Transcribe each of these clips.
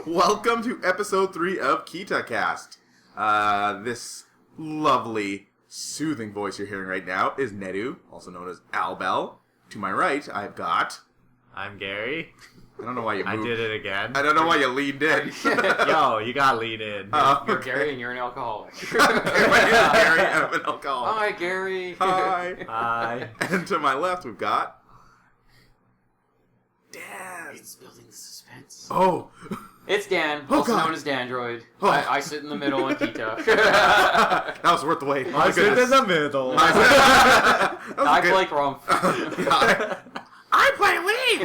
Welcome to episode 3 of KitaCast. This lovely, soothing voice you're hearing right now is Nedu, also known as Albel. To my right, I've got... I'm Gary. I don't know why you moved. I did it again. I don't know why you leaned in. Yo, you got lead in. You're Gary and you're an alcoholic. My name is Gary and I'm an alcoholic. Hi, Gary. Hi. Hi. And to my left, we've got... Dan. It's building the suspense. Oh. It's Dan, Oh, also God. known as Dandroid. Oh. I sit in the middle and Kita. That was worth the wait. I sit in the middle. I play Crump. I play League!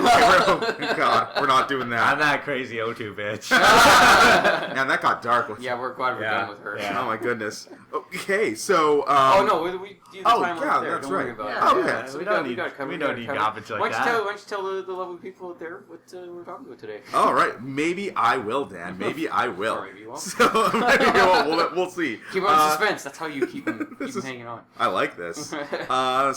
God, we're not doing that. I'm that crazy O2 bitch. Man, that got dark. Yeah, we're glad we're done with her. Yeah. Oh my goodness. Okay, so... Oh no, we do the Oh, time yeah, there. that's Don't worry right. about Yeah, it. okay. So we don't need garbage like that. Why don't you tell the lovely people out there what we're talking about today? All right, maybe I will, Dan. Maybe I will. Or maybe you won't. So maybe we'll see. Keep on suspense. That's how you keep them hanging on. I like this.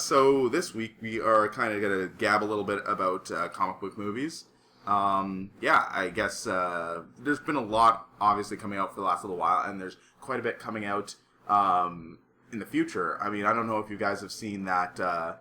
So this week we are kind of going to gab a little bit about comic book movies. Yeah, I guess there's been a lot obviously coming out for the last little while, and there's quite a bit coming out in the future. I mean, I don't know if you guys have seen that, that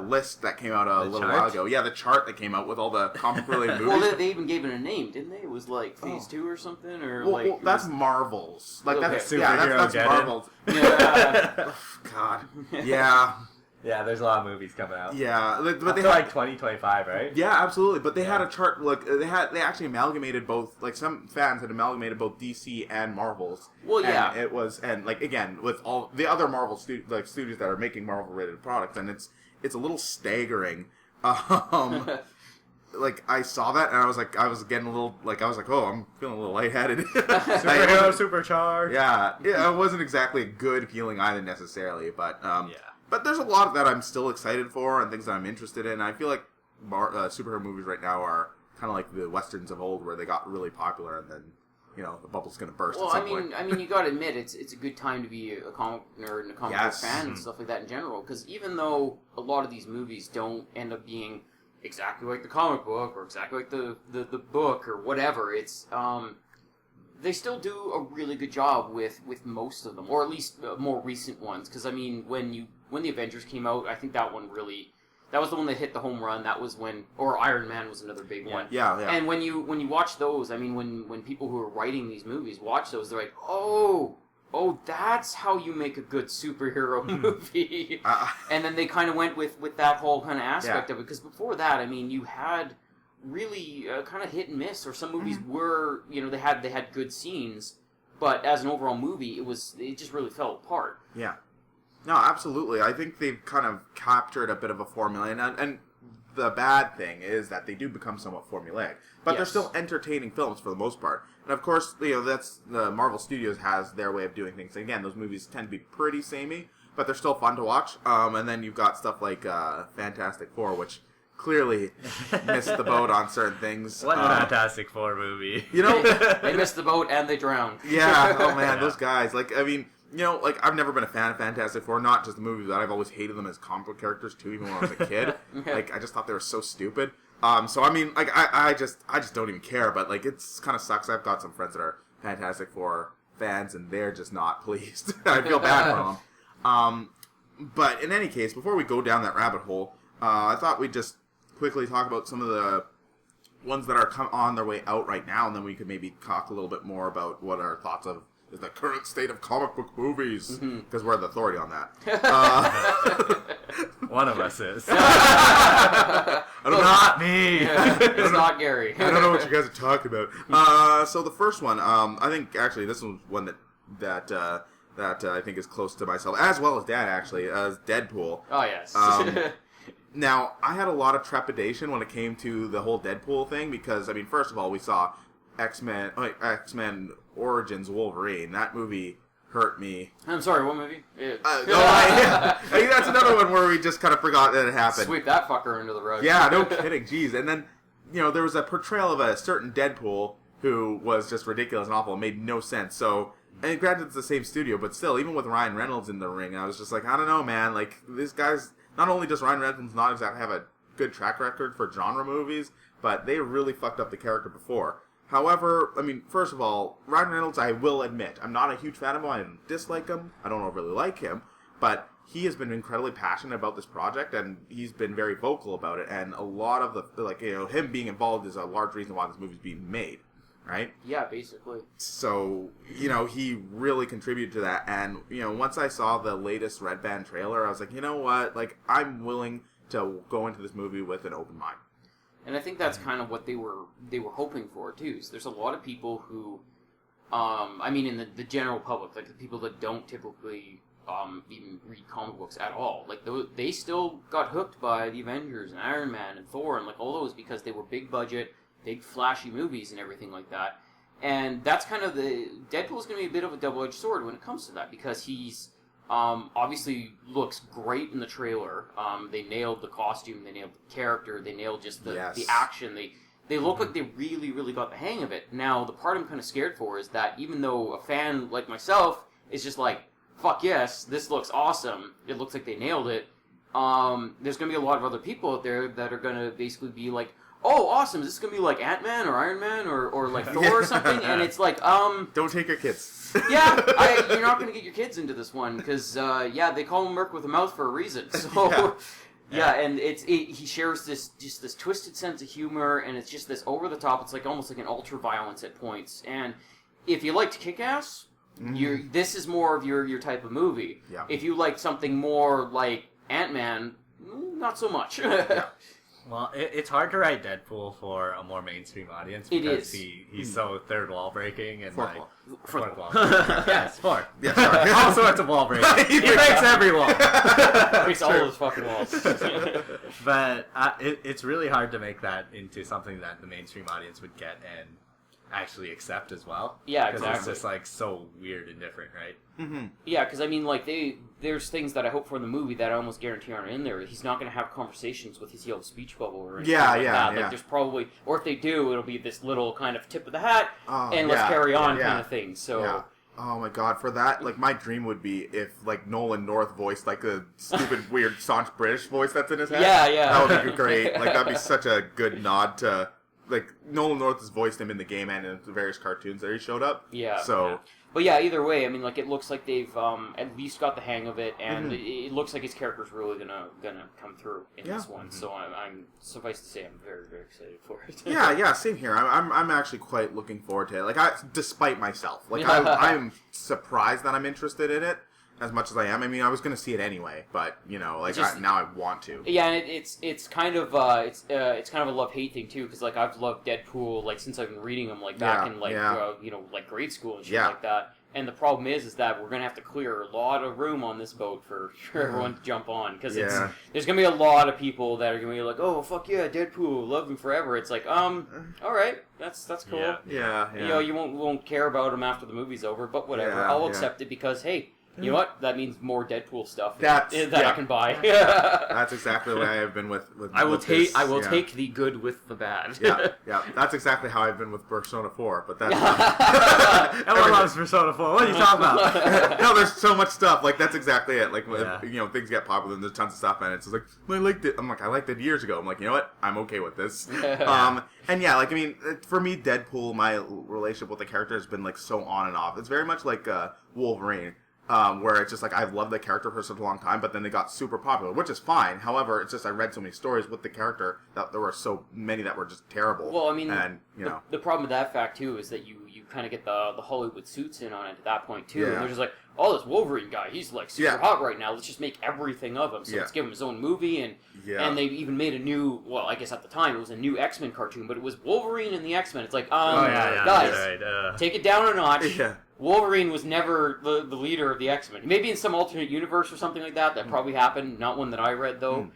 list that came out a little while ago. Yeah, the chart that came out with all the comic-related movies. Well, they even gave it a name, didn't they? It was like Phase 2 or something, or well, that's Marvel's. Like Okay. that's Superhero Marvel's. Yeah. God. Yeah. Yeah, there's a lot of movies coming out. Yeah, but they had had like 2025, right? Yeah, absolutely. But they had a chart. Like they actually amalgamated both. Like some fans had amalgamated both DC and Marvel's. Well, yeah. And it was like again with all the other Marvel studios that are making Marvel related products, and it's a little staggering. Like I saw that and I was getting a little oh, I'm feeling a little lightheaded. Superhero supercharged. Yeah, it wasn't exactly a good feeling either necessarily, but But there's a lot that I'm still excited for and things that I'm interested in. I feel like superhero movies right now are kind of like the westerns of old, where they got really popular and then the bubble's going to burst. Well, at some point. I mean, you got to admit it's a good time to be a comic nerd and a comic book fan and stuff like that in general. Because even though a lot of these movies don't end up being exactly like the comic book or exactly like the book or whatever, it's they still do a really good job with most of them, or at least more recent ones. Because I mean, when the Avengers came out, I think that was the one that hit the home run. That was or Iron Man was another big one. Yeah. And when you watch those, I mean, when people who are writing these movies watch those, they're like, oh, that's how you make a good superhero movie. And then they kind of went with that whole kind of aspect of it. Because before that, I mean, you had really kind of hit and miss, or some movies were, they had good scenes, but as an overall movie, it just really fell apart. Yeah. No, absolutely. I think they've kind of captured a bit of a formula, and the bad thing is that they do become somewhat formulaic, but they're still entertaining films for the most part. And of course, that's the Marvel Studios has their way of doing things. And again, those movies tend to be pretty samey, but they're still fun to watch. And then you've got stuff like Fantastic Four, which clearly missed the boat on certain things. What Fantastic Four movie? They missed the boat and they drowned. Yeah. Oh man, those guys. Like, I mean. I've never been a fan of Fantastic Four, not just the movies, but I've always hated them as comic book characters, too, even when I was a kid. Like, I just thought they were so stupid. So, I mean, like, I just don't even care, but, like, it's kind of sucks. I've got some friends that are Fantastic Four fans, and they're just not pleased. I feel bad for them. But in any case, before we go down that rabbit hole, I thought we'd just quickly talk about some of the ones that are on their way out right now, and then we could maybe talk a little bit more about what our thoughts of is the current state of comic book movies, because we're the authority on that. One of us is. Not me. It's not Gary. I don't know what you guys are talking about. So the first one, I think actually this was one that I think is close to myself, as well as Dad actually, as Deadpool. Oh yes. Now, I had a lot of trepidation when it came to the whole Deadpool thing, because I mean, first of all, we saw X-Men Origins Wolverine. That movie hurt me. I'm sorry, what movie? I think that's another one where we just kind of forgot that it happened. Sweep that fucker under the rug. Yeah, no kidding. Jeez. And then, there was a portrayal of a certain Deadpool who was just ridiculous and awful and made no sense. So, and granted it's the same studio, but still, even with Ryan Reynolds in the ring, I was just like, I don't know, man. Like, this guy's, not only does Ryan Reynolds not exactly have a good track record for genre movies, but they really fucked up the character before. However, I mean, first of all, Ryan Reynolds, I will admit, I'm not a huge fan of him. I don't dislike him. I don't really like him. But he has been incredibly passionate about this project, and he's been very vocal about it. And a lot of him being involved is a large reason why this movie's being made, right? Yeah, basically. So, he really contributed to that. And, once I saw the latest Red Band trailer, I was like, you know what? Like, I'm willing to go into this movie with an open mind. And I think that's kind of what they were hoping for, too. So there's a lot of people who, in the general public, like the people that don't typically even read comic books at all. Like, they still got hooked by the Avengers and Iron Man and Thor and, like, all those because they were big budget, big flashy movies and everything like that. And that's kind of Deadpool's going to be a bit of a double-edged sword when it comes to that because he's obviously looks great in the trailer. They nailed the costume, they nailed the character, they nailed just the action. They look like they really, really got the hang of it. Now, the part I'm kind of scared for is that even though a fan like myself is just like, fuck yes, this looks awesome, it looks like they nailed it, there's going to be a lot of other people out there that are going to basically be like, oh, awesome, is this going to be like Ant-Man or Iron Man or like Thor or something? And it's like, don't take your kids. You're not going to get your kids into this one because, they call him Merc with a mouth for a reason. So, and he shares this twisted sense of humor, and it's just this over the top. It's like almost like an ultra violence at points. And if you liked Kick-Ass, this is more of your type of movie. Yeah. If you like something more like Ant-Man, not so much. Well, it's hard to write Deadpool for a more mainstream audience because he's so third wall breaking and fourth wall. Yes, fourth. Yeah, sorry. All sorts of wall breaking. He breaks every wall. Breaks all those fucking walls. But it's really hard to make that into something that the mainstream audience would get and actually accept as well. Yeah, exactly. Because it's just like so weird and different, right? Mm-hmm. Yeah, because there's things that I hope for in the movie that I almost guarantee aren't in there. He's not going to have conversations with his yellow speech bubble or anything like that. Like, there's probably, or if they do, it'll be this little kind of tip of the hat and let's carry on kind of thing. So. Yeah. Oh my god, for that, like, my dream would be if, like, Nolan North voiced, like, a stupid, weird, staunch British voice that's in his head. Yeah. That would be great. Like, that'd be such a good nod to, like, Nolan North has voiced him in the game and in the various cartoons that he showed up. Yeah. So. But yeah, either way, I mean, like, it looks like they've at least got the hang of it, and it looks like his character's really gonna come through in this one. So I'm suffice to say, I'm very, very excited for it. yeah, same here. I'm actually quite looking forward to it. Like, despite myself, like, I'm surprised that I'm interested in it as much as I am. I mean, I was gonna see it anyway, but now I want to. Yeah, and it's kind of it's kind of a love-hate thing too, because like I've loved Deadpool like since I've been reading them like back in like like grade school and shit like that. And the problem is that we're gonna have to clear a lot of room on this boat for everyone to jump on, because there's gonna be a lot of people that are gonna be like, oh fuck yeah, Deadpool, love him forever. It's like all right, that's cool. Yeah. You won't care about him after the movie's over, but whatever. I'll accept it because hey. You know what? That means more Deadpool stuff that I can buy. That's exactly the way I have been with I will take the good with the bad. yeah. That's exactly how I've been with Persona 4. But that's everyone loves Persona 4. What are you talking about? No, there's so much stuff. Like that's exactly it. Like things get popular and there's tons of stuff in it. So it's like I liked it. I'm like I liked it years ago. I'm like, you know what? I'm okay with this. And yeah, like I mean, for me, Deadpool, my relationship with the character has been like so on and off. It's very much like Wolverine. Where it's just like I've loved the character for such a long time, but then they got super popular, which is fine. However, it's just I read so many stories with the character that there were so many that were just terrible. Well, I mean, and the problem with that fact too is that you kind of get the Hollywood suits in on it at that point too, and they're just like, oh, this Wolverine guy, he's like super hot right now. Let's just make everything of him. So let's give him his own movie, and they even made a new. Well, I guess at the time it was a new X-Men cartoon, but it was Wolverine and the X-Men. It's like, guys, take it down a notch. Yeah. Wolverine was never the leader of the X-Men. Maybe in some alternate universe or something like that. That probably happened. Not one that I read, though.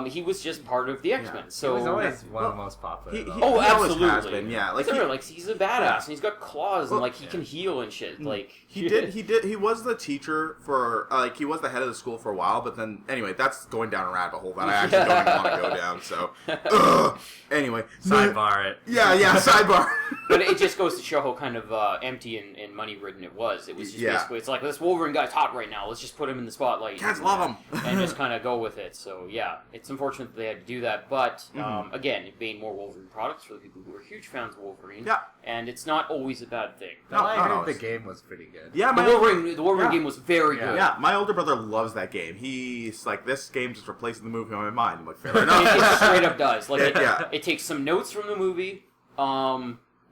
He was just part of the X-Men. So he was always one of the most popular. He absolutely has been. Yeah, like he's a badass and he's got claws and like he can heal and shit. Like he was the teacher for he was the head of the school for a while. But then anyway, that's going down a rabbit hole that I actually don't even want to go down. So anyway, sidebar it. Yeah, sidebar. But it just goes to show how kind of empty and money ridden it was. It was just basically it's like this Wolverine guy's hot right now. Let's just put him in the spotlight. Kids love him and just kind of go with it. So yeah. it's unfortunate that they had to do that, but again, it made more Wolverine products for the people who are huge fans of Wolverine. Yeah. And it's not always a bad thing. I heard the game was pretty good. Yeah, the Wolverine game was very good. Yeah, my older brother loves that game. He's like, this game just replaces the movie in my mind. I'm like, fair enough. It straight up does. Like, it takes some notes from the movie,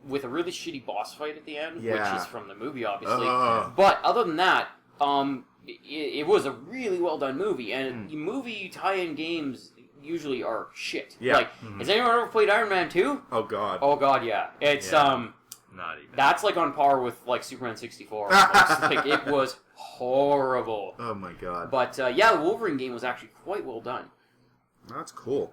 with a really shitty boss fight at the end, which is from the movie, obviously. But other than that, it was a really well done movie, and movie tie-in games usually are shit. Yeah. Like, has anyone ever played Iron Man 2? Oh god. Oh god, yeah. It's not even. That's like on par with like Superman 64. Like, it was horrible. Oh my god. But the Wolverine game was actually quite well done. That's cool.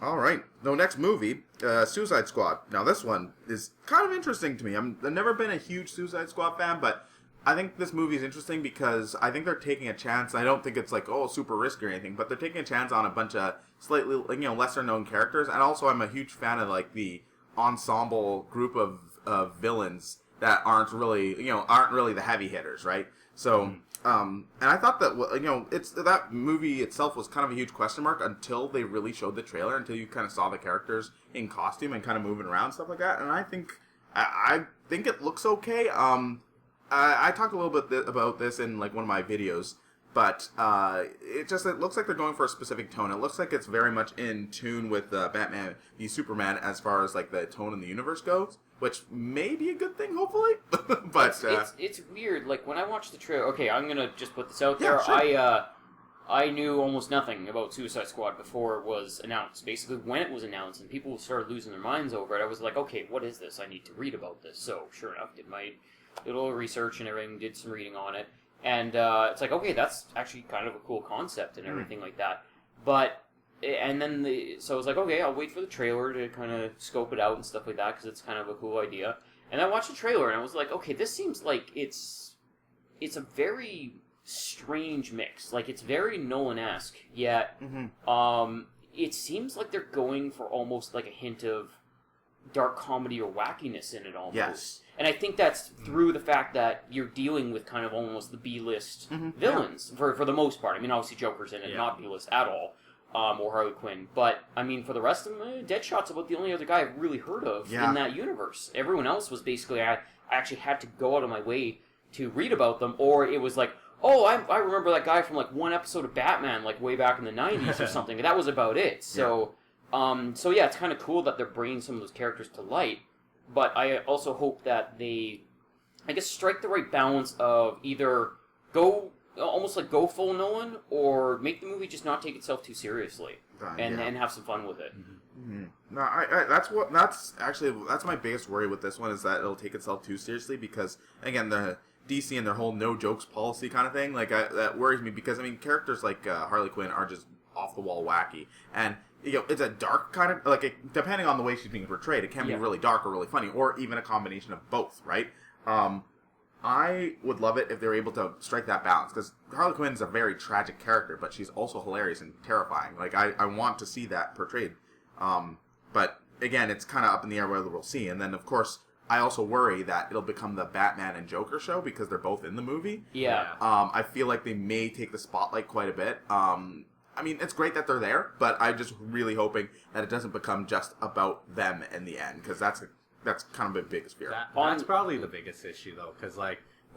All right. The next movie, Suicide Squad. Now this one is kind of interesting to me. I've never been a huge Suicide Squad fan, but I think this movie is interesting because I think they're taking a chance. I don't think it's like, super risky or anything, but they're taking a chance on a bunch of slightly, lesser known characters. And also I'm a huge fan of like the ensemble group of villains that aren't really the heavy hitters, right? So, and I thought that, it's that movie itself was kind of a huge question mark until they really showed the trailer, until you kind of saw the characters in costume and kind of moving around, stuff like that. And I think it looks okay. I talked a little bit about this in like one of my videos, but it looks like they're going for a specific tone. It looks like it's very much in tune with Batman v Superman as far as like the tone in the universe goes, which may be a good thing, hopefully. But it's weird. Like when I watched the trailer, okay, I'm gonna just put this out there. Sure. I knew almost nothing about Suicide Squad before it was announced. Basically, when it was announced and people started losing their minds over it, I was like, okay, what is this? I need to read about this. So sure enough, did my little research and everything, did some reading on it, and it's like, okay, that's actually kind of a cool concept and everything like that. But and then so I was like, okay, I'll wait for the trailer to kind of scope it out and stuff like that because it's kind of a cool idea. And I watched the trailer and I was like, okay, this seems like it's a very strange mix. Like it's very Nolan-esque, yet it seems like they're going for almost like a hint of dark comedy or wackiness in it almost. Yes. And I think that's through the fact that you're dealing with kind of almost the B-list villains for the most part. I mean, obviously Joker's in it, not B-list at all, or Harley Quinn. But, I mean, for the rest of them, Deadshot's about the only other guy I've really heard of in that universe. Everyone else was basically, I actually had to go out of my way to read about them, or it was like, oh, I remember that guy from like one episode of Batman, like way back in the 90s or something. That was about it. So, it's kind of cool that they're bringing some of those characters to light. But I also hope that they, I guess, strike the right balance of either go full Nolan or make the movie just not take itself too seriously and have some fun with it. No, that's my biggest worry with this one is that it'll take itself too seriously because again the DC and their whole no jokes policy kind of thing that worries me because I mean characters like Harley Quinn are just off the wall wacky and. It's a dark kind of, depending on the way she's being portrayed, it can be really dark or really funny, or even a combination of both, right? I would love it if they were able to strike that balance, because Harley Quinn is a very tragic character, but she's also hilarious and terrifying. I want to see that portrayed. But, again, it's kind of up in the air whether we'll see. And then, of course, I also worry that it'll become the Batman and Joker show, because they're both in the movie. Yeah. I feel like they may take the spotlight quite a bit. I mean, it's great that they're there, but I'm just really hoping that it doesn't become just about them in the end, because that's kind of my biggest fear. That's probably the biggest issue, though, because,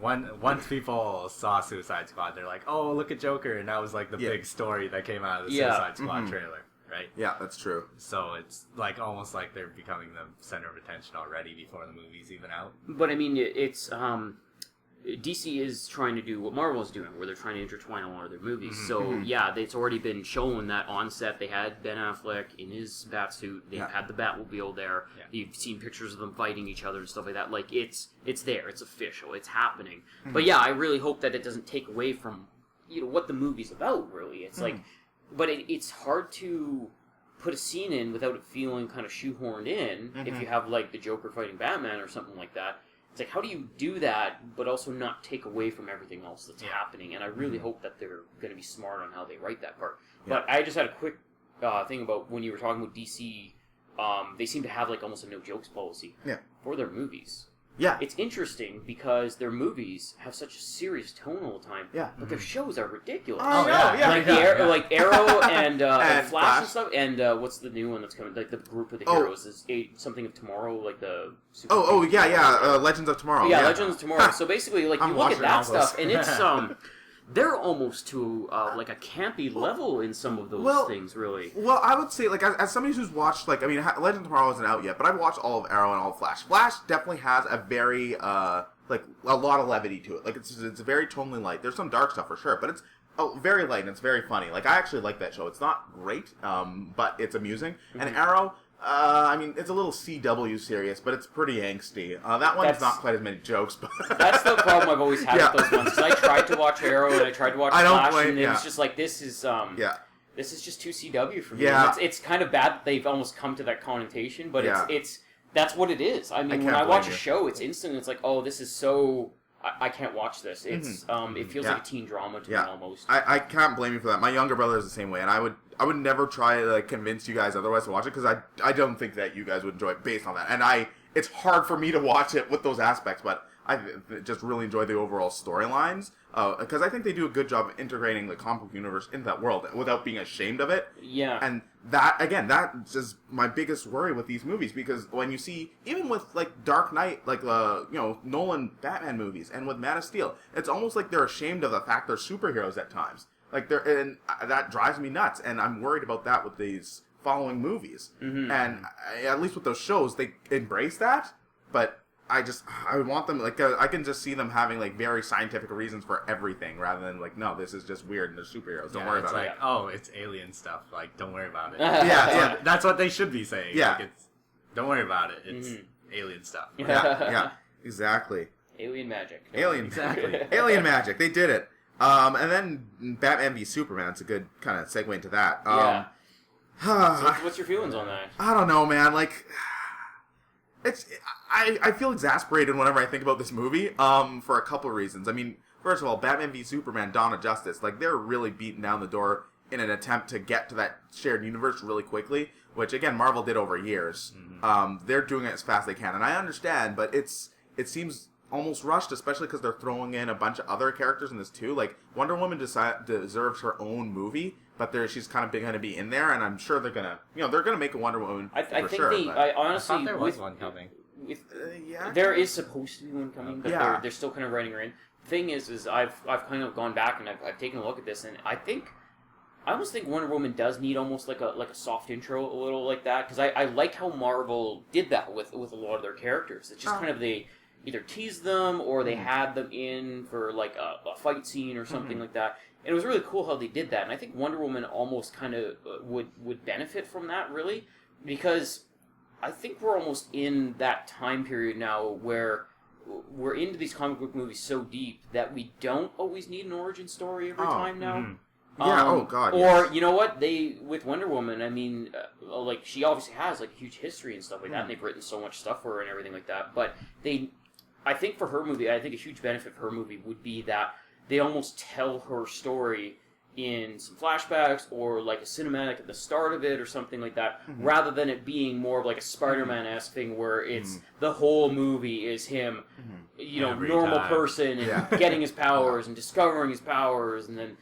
once people saw Suicide Squad, they're like, oh, look at Joker, and that was, the big story that came out of the Suicide Squad trailer, right? Yeah, that's true. So it's, almost like they're becoming the center of attention already before the movie's even out. But, I mean, it's, DC is trying to do what Marvel's doing, where they're trying to intertwine a lot of their movies. So, it's already been shown that on set they had Ben Affleck in his Batsuit. They've had the Batmobile there. Yeah. You've seen pictures of them fighting each other and stuff like that. It's there. It's official. It's happening. But, I really hope that it doesn't take away from, what the movie's about, really. It's but it's hard to put a scene in without it feeling kind of shoehorned in if you have, the Joker fighting Batman or something like that. It's like, how do you do that, but also not take away from everything else that's happening? And I really hope that they're going to be smart on how they write that part. Yeah. But I just had a quick thing about when you were talking about DC. They seem to have almost a no jokes policy for their movies. Yeah. It's interesting because their movies have such a serious tone all the time. Yeah. But their shows are ridiculous. Oh, yeah. Like Arrow and Flash and stuff. And what's the new one that's coming? Like the group of the heroes is something of tomorrow, like the. Legends of Tomorrow. Yeah, Legends of Tomorrow. So basically, like you look at that stuff, and it's they're almost to like a campy level in some of those things, really. Well, I would say, like, as somebody who's watched, like, I mean, Legend of Tomorrow isn't out yet, but I've watched all of Arrow and all of Flash. Flash definitely has a very, like, a lot of levity to it. Like, it's very tonally light. There's some dark stuff for sure, but it's very light and it's very funny. Like, I actually like that show. It's not great, but it's amusing. Mm-hmm. And Arrow... I mean, it's a little CW serious, but it's pretty angsty. That one's not quite as many jokes, but... That's the problem I've always had with those ones, because I tried to watch Arrow and I tried to watch Flash, and it's just like, this is just too CW for me. Yeah. It's kind of bad that they've almost come to that connotation, but it's that's what it is. I mean, when I watch a show, it's instant, it's like, oh, this is so... I can't watch this. It's it feels like a teen drama to me almost. I can't blame you for that. My younger brother is the same way, and I would never try to like convince you guys otherwise to watch it, because I don't think that you guys would enjoy it based on that. And it's hard for me to watch it with those aspects, but I just really enjoy the overall storylines, because I think they do a good job of integrating the comic book universe into that world without being ashamed of it. Yeah. And that's just my biggest worry with these movies, because when you see, even with like Dark Knight, like Nolan Batman movies, and with Man of Steel, it's almost like they're ashamed of the fact they're superheroes at times. Like that drives me nuts, and I'm worried about that with these following movies. Mm-hmm. And at least with those shows, they embrace that, but I want them, like, I can just see them having, like, very scientific reasons for everything, rather than, like, no, this is just weird and they're superheroes. Don't worry about it. It's like, oh, it's alien stuff. Like, don't worry about it. That's what they should be saying. Yeah. Like, don't worry about it. It's alien stuff. Yeah, exactly. Alien magic. Exactly. Alien magic. They did it. And then Batman v Superman. It's a good kind of segue into that. So what's your feelings on that? I don't know, man. Like... I feel exasperated whenever I think about this movie, for a couple of reasons. I mean, first of all, Batman v Superman, Dawn of Justice, like, they're really beating down the door in an attempt to get to that shared universe really quickly, which, again, Marvel did over years. Mm-hmm. They're doing it as fast as they can, and I understand, but it seems almost rushed, especially because they're throwing in a bunch of other characters in this, too. Like, Wonder Woman deserves her own movie, but she's kind of going to be in there, and I'm sure they're going to make a Wonder Woman I think I honestly... I thought there was one coming. There is supposed to be one coming, but they're still kind of writing her in. The thing is I've kind of gone back and I've taken a look at this, and I almost think Wonder Woman does need almost like a soft intro, a little like that, because I like how Marvel did that with a lot of their characters. It's just kind of they either teased them or they had them in for like a fight scene or something like that. And it was really cool how they did that, and I think Wonder Woman almost kind of would benefit from that, really, because I think we're almost in that time period now where we're into these comic book movies so deep that we don't always need an origin story every time now. Mm-hmm. Yeah, oh god. Or, you know what, with Wonder Woman, I mean, like, she obviously has, like, a huge history and stuff like that, and they've written so much stuff for her and everything like that, but I think for her movie, I think a huge benefit for her movie would be that they almost tell her story in some flashbacks or like a cinematic at the start of it or something like that, rather than it being more of like a Spider-Man-esque thing where it's the whole movie is him, normal person and getting his powers and discovering his powers and then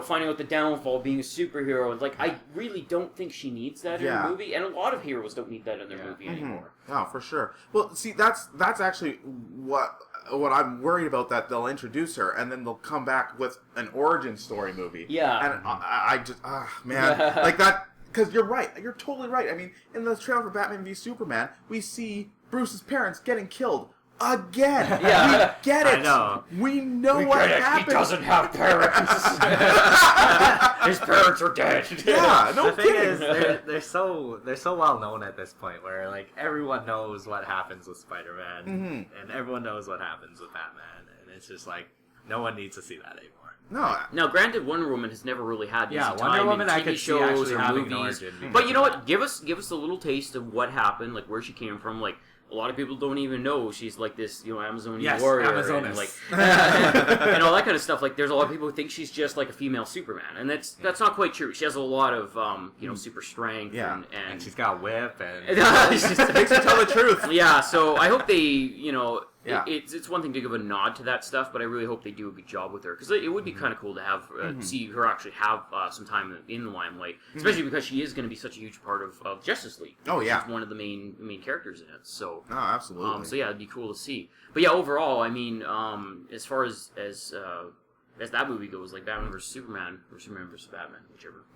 finding out the downfall, being a superhero. And like, I really don't think she needs that in her movie, and a lot of heroes don't need that in their movie anymore. Oh, for sure. Well, see, that's actually what I'm worried about, that they'll introduce her and then they'll come back with an origin story movie. Yeah. And I just, man, like that, because you're right. You're totally right. I mean, in the trailer for Batman v Superman, we see Bruce's parents getting killed again. Yeah. We get it. I know. We know what happened. He doesn't have parents. His parents are dead. Yeah, no the thing kidding. is, they're so well known at this point, where like everyone knows what happens with Spider-Man, and everyone knows what happens with Batman, and it's just like no one needs to see that anymore. No. Now, granted, Wonder Woman has never really had easy time Wonder Woman in I TV could shows see or having movies. an origin, But you know what? Give us a little taste of what happened, like where she came from. Like, a lot of people don't even know she's like this, Amazonian warrior, Amazoness. and like and all that kind of stuff. Like, there's a lot of people who think she's just like a female Superman, and that's not quite true. She has a lot of super strength, and she's got a whip, and it makes her tell the truth. Yeah, so I hope they it's one thing to give a nod to that stuff, but I really hope they do a good job with her, because it would be kind of cool to have see her actually have some time in the limelight, especially because she is going to be such a huge part of Justice League. Oh yeah, she's one of the main characters in it. So absolutely. So yeah, it'd be cool to see. But yeah, overall, I mean, as far as that movie goes, like Batman vs Superman or Superman vs Batman, whichever.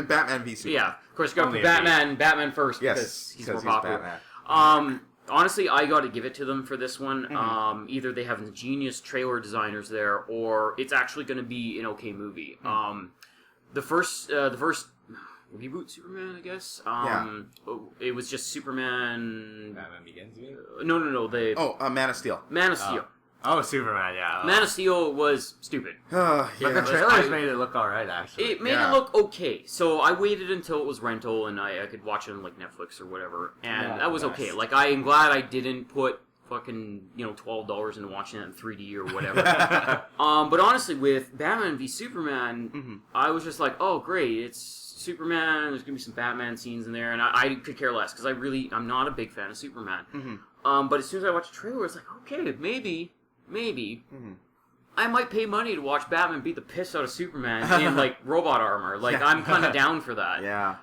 Batman v Superman. Yeah, of course, go for Batman first because he's more popular. Honestly, I got to give it to them for this one. Either they have ingenious trailer designers there, or it's actually going to be an okay movie. The first reboot Superman, I guess. It was just Superman. Batman Begins. No. Man of Steel. Man of Steel. Oh, Superman, yeah. Man of Steel was stupid. But the trailers made it look alright, actually. It made it look okay. So I waited until it was rental and I could watch it on like Netflix or whatever. And that was okay. Like, I am glad I didn't put fucking, $12 into watching it in 3D or whatever. But honestly, with Batman v Superman, I was just like, oh, great, it's Superman, there's going to be some Batman scenes in there, and I could care less, because I'm not a big fan of Superman. But as soon as I watched the trailer, it's like, okay, maybe I might pay money to watch Batman beat the piss out of Superman in, like, robot armor. Like, I'm kind of down for that. Yeah.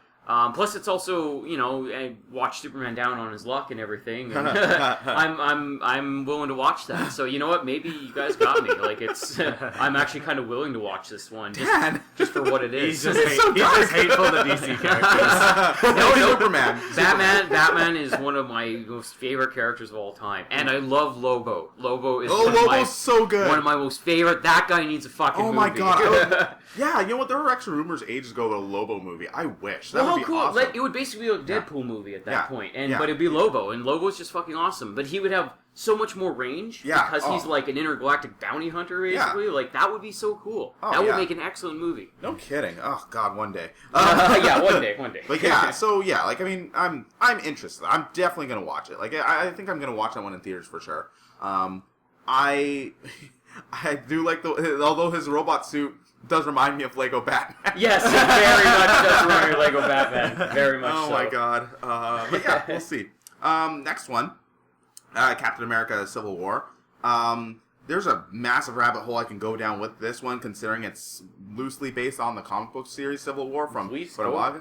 Plus, it's also, I watch Superman down on his luck and everything. And I'm willing to watch that. So you know what? Maybe you guys got me. Like, it's I'm actually kind of willing to watch this one just for what it is. He's just hateful to DC characters. No, Superman. Batman is one of my most favorite characters of all time, and I love Lobo. Lobo is so good. One of my most favorite. That guy needs a fucking movie. Oh my god. Yeah, you know what? There were actually rumors ages ago about a Lobo movie. I wish. That would be cool. awesome. Like, it would basically be a Deadpool movie at that point. But it'd be Lobo, and Lobo's just fucking awesome. But he would have so much more range because he's like an intergalactic bounty hunter, basically. Yeah. Like, that would be so cool. That would make an excellent movie. No kidding. Oh god, one day. Yeah, one day. Like, yeah, so yeah, like, I mean, I'm interested. I'm definitely gonna watch it. Like, I think I'm gonna watch that one in theaters for sure. I do like although his robot suit does remind me of Lego Batman. Yes, it very much does remind me of Lego Batman. Very much so. Oh my god. But yeah, we'll see. Next one. Captain America Civil War. There's a massive rabbit hole I can go down with this one, considering it's loosely based on the comic book series Civil War from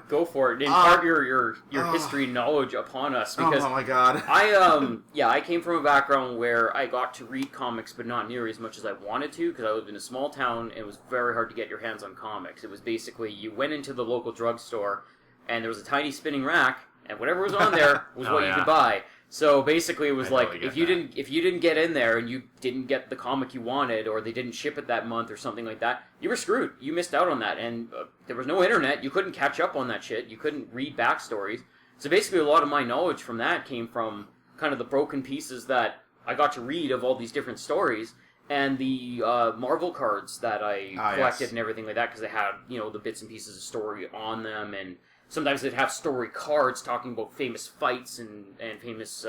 go for it. Impart your history knowledge upon us, because oh my god. I came from a background where I got to read comics, but not nearly as much as I wanted to, because I lived in a small town and it was very hard to get your hands on comics. It was basically, you went into the local drugstore and there was a tiny spinning rack, and whatever was on there was what you could buy. So basically, it was like, if you didn't get in there and you didn't get the comic you wanted, or they didn't ship it that month or something like that, you were screwed. You missed out on that, and there was no internet. You couldn't catch up on that shit. You couldn't read backstories. So basically, a lot of my knowledge from that came from kind of the broken pieces that I got to read of all these different stories, and the Marvel cards that I collected and everything like that, because they had the bits and pieces of story on them, and sometimes they'd have story cards talking about famous fights and famous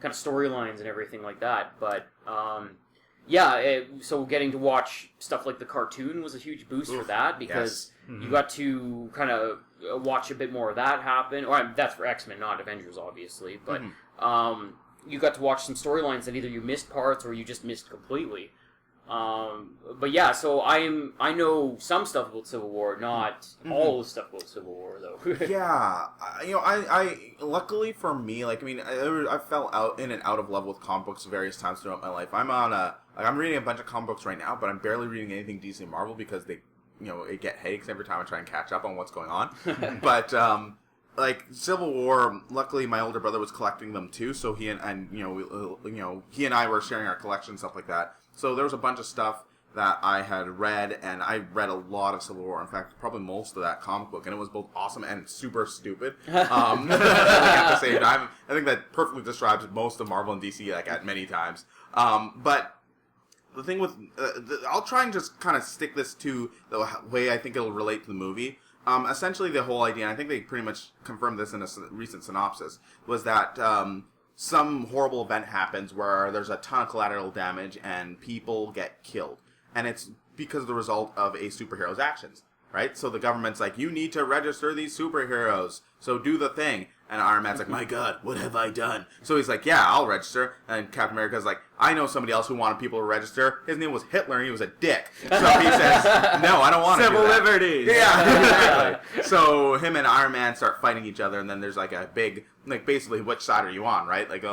kind of storylines and everything like that. But, so getting to watch stuff like the cartoon was a huge boost for that, because you got to kind of watch a bit more of that happen. Or that's for X-Men, not Avengers, obviously. But you got to watch some storylines that either you missed parts or you just missed completely. But yeah, so I know some stuff about Civil War, not all the stuff about Civil War, though. Yeah, I luckily for me, like, I mean, I fell out in and out of love with comic books various times throughout my life. I'm reading a bunch of comic books right now, but I'm barely reading anything DC and Marvel because they, it get headaches every time I try and catch up on what's going on. But, like, Civil War, luckily my older brother was collecting them too, so he and he and I were sharing our collection, stuff like that. So there was a bunch of stuff that I had read, and I read a lot of Civil War. In fact, probably most of that comic book, and it was both awesome and super stupid at the same time. I think that perfectly describes most of Marvel and DC at many times. But the thing with I'll try and just kind of stick this to the way I think it'll relate to the movie. Essentially, the whole idea, and I think they pretty much confirmed this in a recent synopsis, was that some horrible event happens where there's a ton of collateral damage and people get killed. And it's because of the result of a superhero's actions, right? So the government's like, you need to register these superheroes, so do the thing. And Iron Man's like, my God, what have I done? So he's like, yeah, I'll register. And Captain America's like, I know somebody else who wanted people to register. His name was Hitler, and he was a dick. So he says, no, I don't want to do that. Civil liberties. Yeah, exactly. So him and Iron Man start fighting each other, and then there's like a big, like basically, which side are you on, right? Like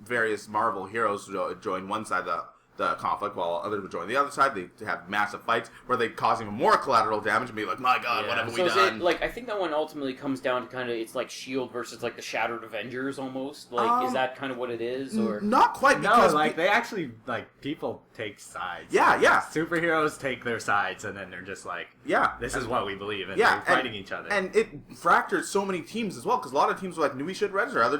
various Marvel heroes join one side of the conflict, while others would join the other side. They have massive fights where they cause even more collateral damage and be like, my God, what have we done? It, like, I think that one ultimately comes down to kind of, it's like S.H.I.E.L.D. versus like the Shattered Avengers almost. Like, is that kind of what it is? Or not quite, because... No, like, they actually, like, people take sides. Yeah, like, yeah. Superheroes take their sides, and then they're just like, this is what we believe, and they're fighting each other. And it fractured so many teams as well, because a lot of teams were like, we should register. Other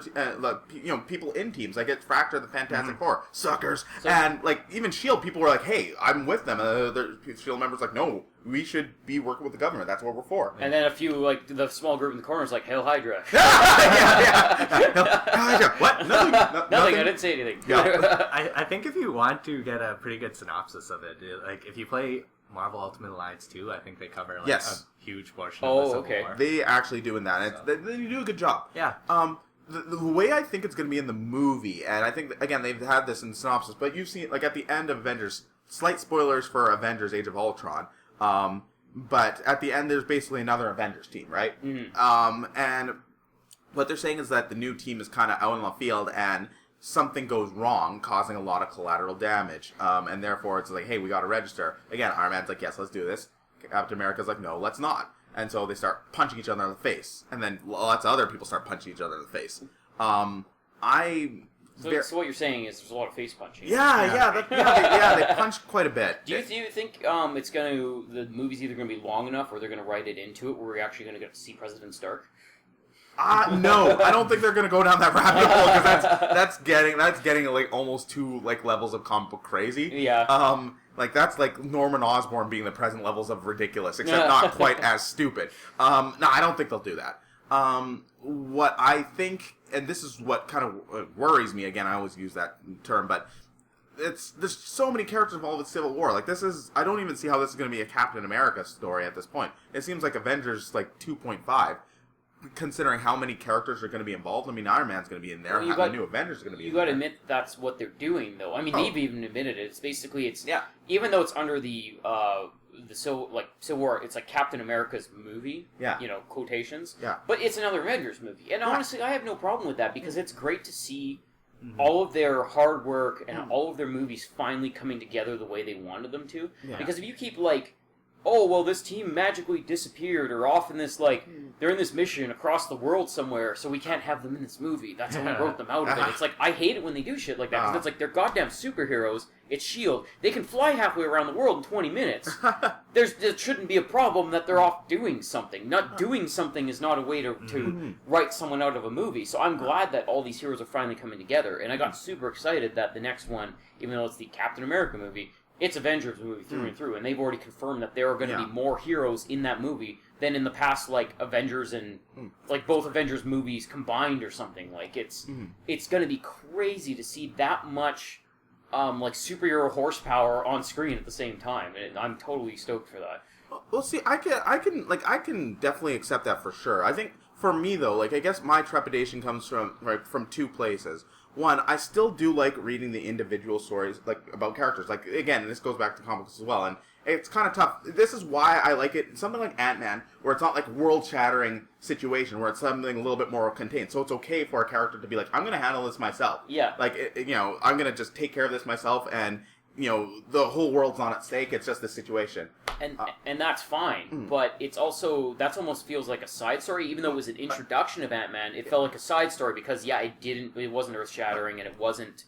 people in teams, like, it fractured the Fantastic Four. Suckers. And, like, even S.H.I.E.L.D., people were like, hey, I'm with them. The S.H.I.E.L.D. members like, no, we should be working with the government. That's what we're for. And then a few, like, the small group in the corner is like, Hail Hydra. Hydra. What? Nothing. Nothing. I didn't say anything. Yeah. I think if you want to get a pretty good synopsis of it, like, if you play Marvel Ultimate Alliance 2, I think they cover, like, a huge portion of the Civil War. They actually do in that. They do a good job. Yeah. The way I think it's going to be in the movie, and I think, again, they've had this in the synopsis, but you've seen, like, at the end of Avengers, slight spoilers for Avengers Age of Ultron, but at the end there's basically another Avengers team, right? And what they're saying is that the new team is kind of out in the field, and something goes wrong, causing a lot of collateral damage, and therefore it's like, hey, we got to register. Again, Iron Man's like, yes, let's do this. Captain America's like, no, let's not. And so they start punching each other in the face. And then lots of other people start punching each other in the face. So what you're saying is there's a lot of face punching. They punch quite a bit. Do you think the movie's either going to be long enough, or they're going to write it into it, where we're actually going to get to see President Stark? No, I don't think they're going to go down that rabbit hole, because that's getting like almost two like levels of comic book crazy. Yeah. Like, that's like Norman Osborn being the present levels of ridiculous, except not quite as stupid. No, I don't think they'll do that. What I think, and this is what kind of worries me, again, I always use that term, but there's so many characters involved with Civil War. Like, I don't even see how this is going to be a Captain America story at this point. It seems like Avengers, like, 2.5. Considering how many characters are going to be involved, I mean, Iron Man's going to be in there. The new Avengers are going to be in there. You got to admit that's what they're doing, though. I mean, they've even admitted it. It's basically, even though it's under the Civil War, it's like Captain America's movie. Yeah. Quotations. Yeah. But it's another Avengers movie, and honestly, I have no problem with that, because it's great to see all of their hard work and all of their movies finally coming together the way they wanted them to. Yeah. Because if you keep like, oh, well, this team magically disappeared, or off in this, like, they're in this mission across the world somewhere, so we can't have them in this movie. That's how we wrote them out of it. It's like, I hate it when they do shit like that, because it's like, they're goddamn superheroes, it's S.H.I.E.L.D., they can fly halfway around the world in 20 minutes. There shouldn't be a problem that they're off doing something. Not doing something is not a way to write someone out of a movie, so I'm glad that all these heroes are finally coming together, and I got super excited that the next one, even though it's the Captain America movie, it's Avengers movie through and through, and they've already confirmed that there are going to be more heroes in that movie than in the past, like, Avengers and, like, both Avengers movies combined or something. Like, it's going to be crazy to see that much, like, superhero horsepower on screen at the same time, and I'm totally stoked for that. Well, see, I can definitely accept that for sure. I think, for me, though, like, I guess my trepidation comes from two places. One, I still do like reading the individual stories, like, about characters. Like, again, this goes back to comics as well, and it's kind of tough. This is why I like it. Something like Ant-Man, where it's not like world-shattering situation, where it's something a little bit more contained. So it's okay for a character to be like, I'm going to handle this myself. Yeah. Like, I'm going to just take care of this myself, and, the whole world's not at stake. It's just this situation. And that's fine, but it's also, that almost feels like a side story, even though it was an introduction of Ant-Man, it felt like a side story, because, it wasn't earth-shattering, and it wasn't,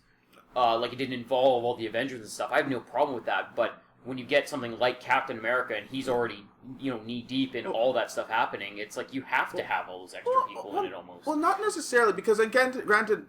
it didn't involve all the Avengers and stuff. I have no problem with that, but when you get something like Captain America, and he's already, knee-deep in all that stuff happening, it's like you have to have all those extra people in it, almost. Well, not necessarily, because, again, granted,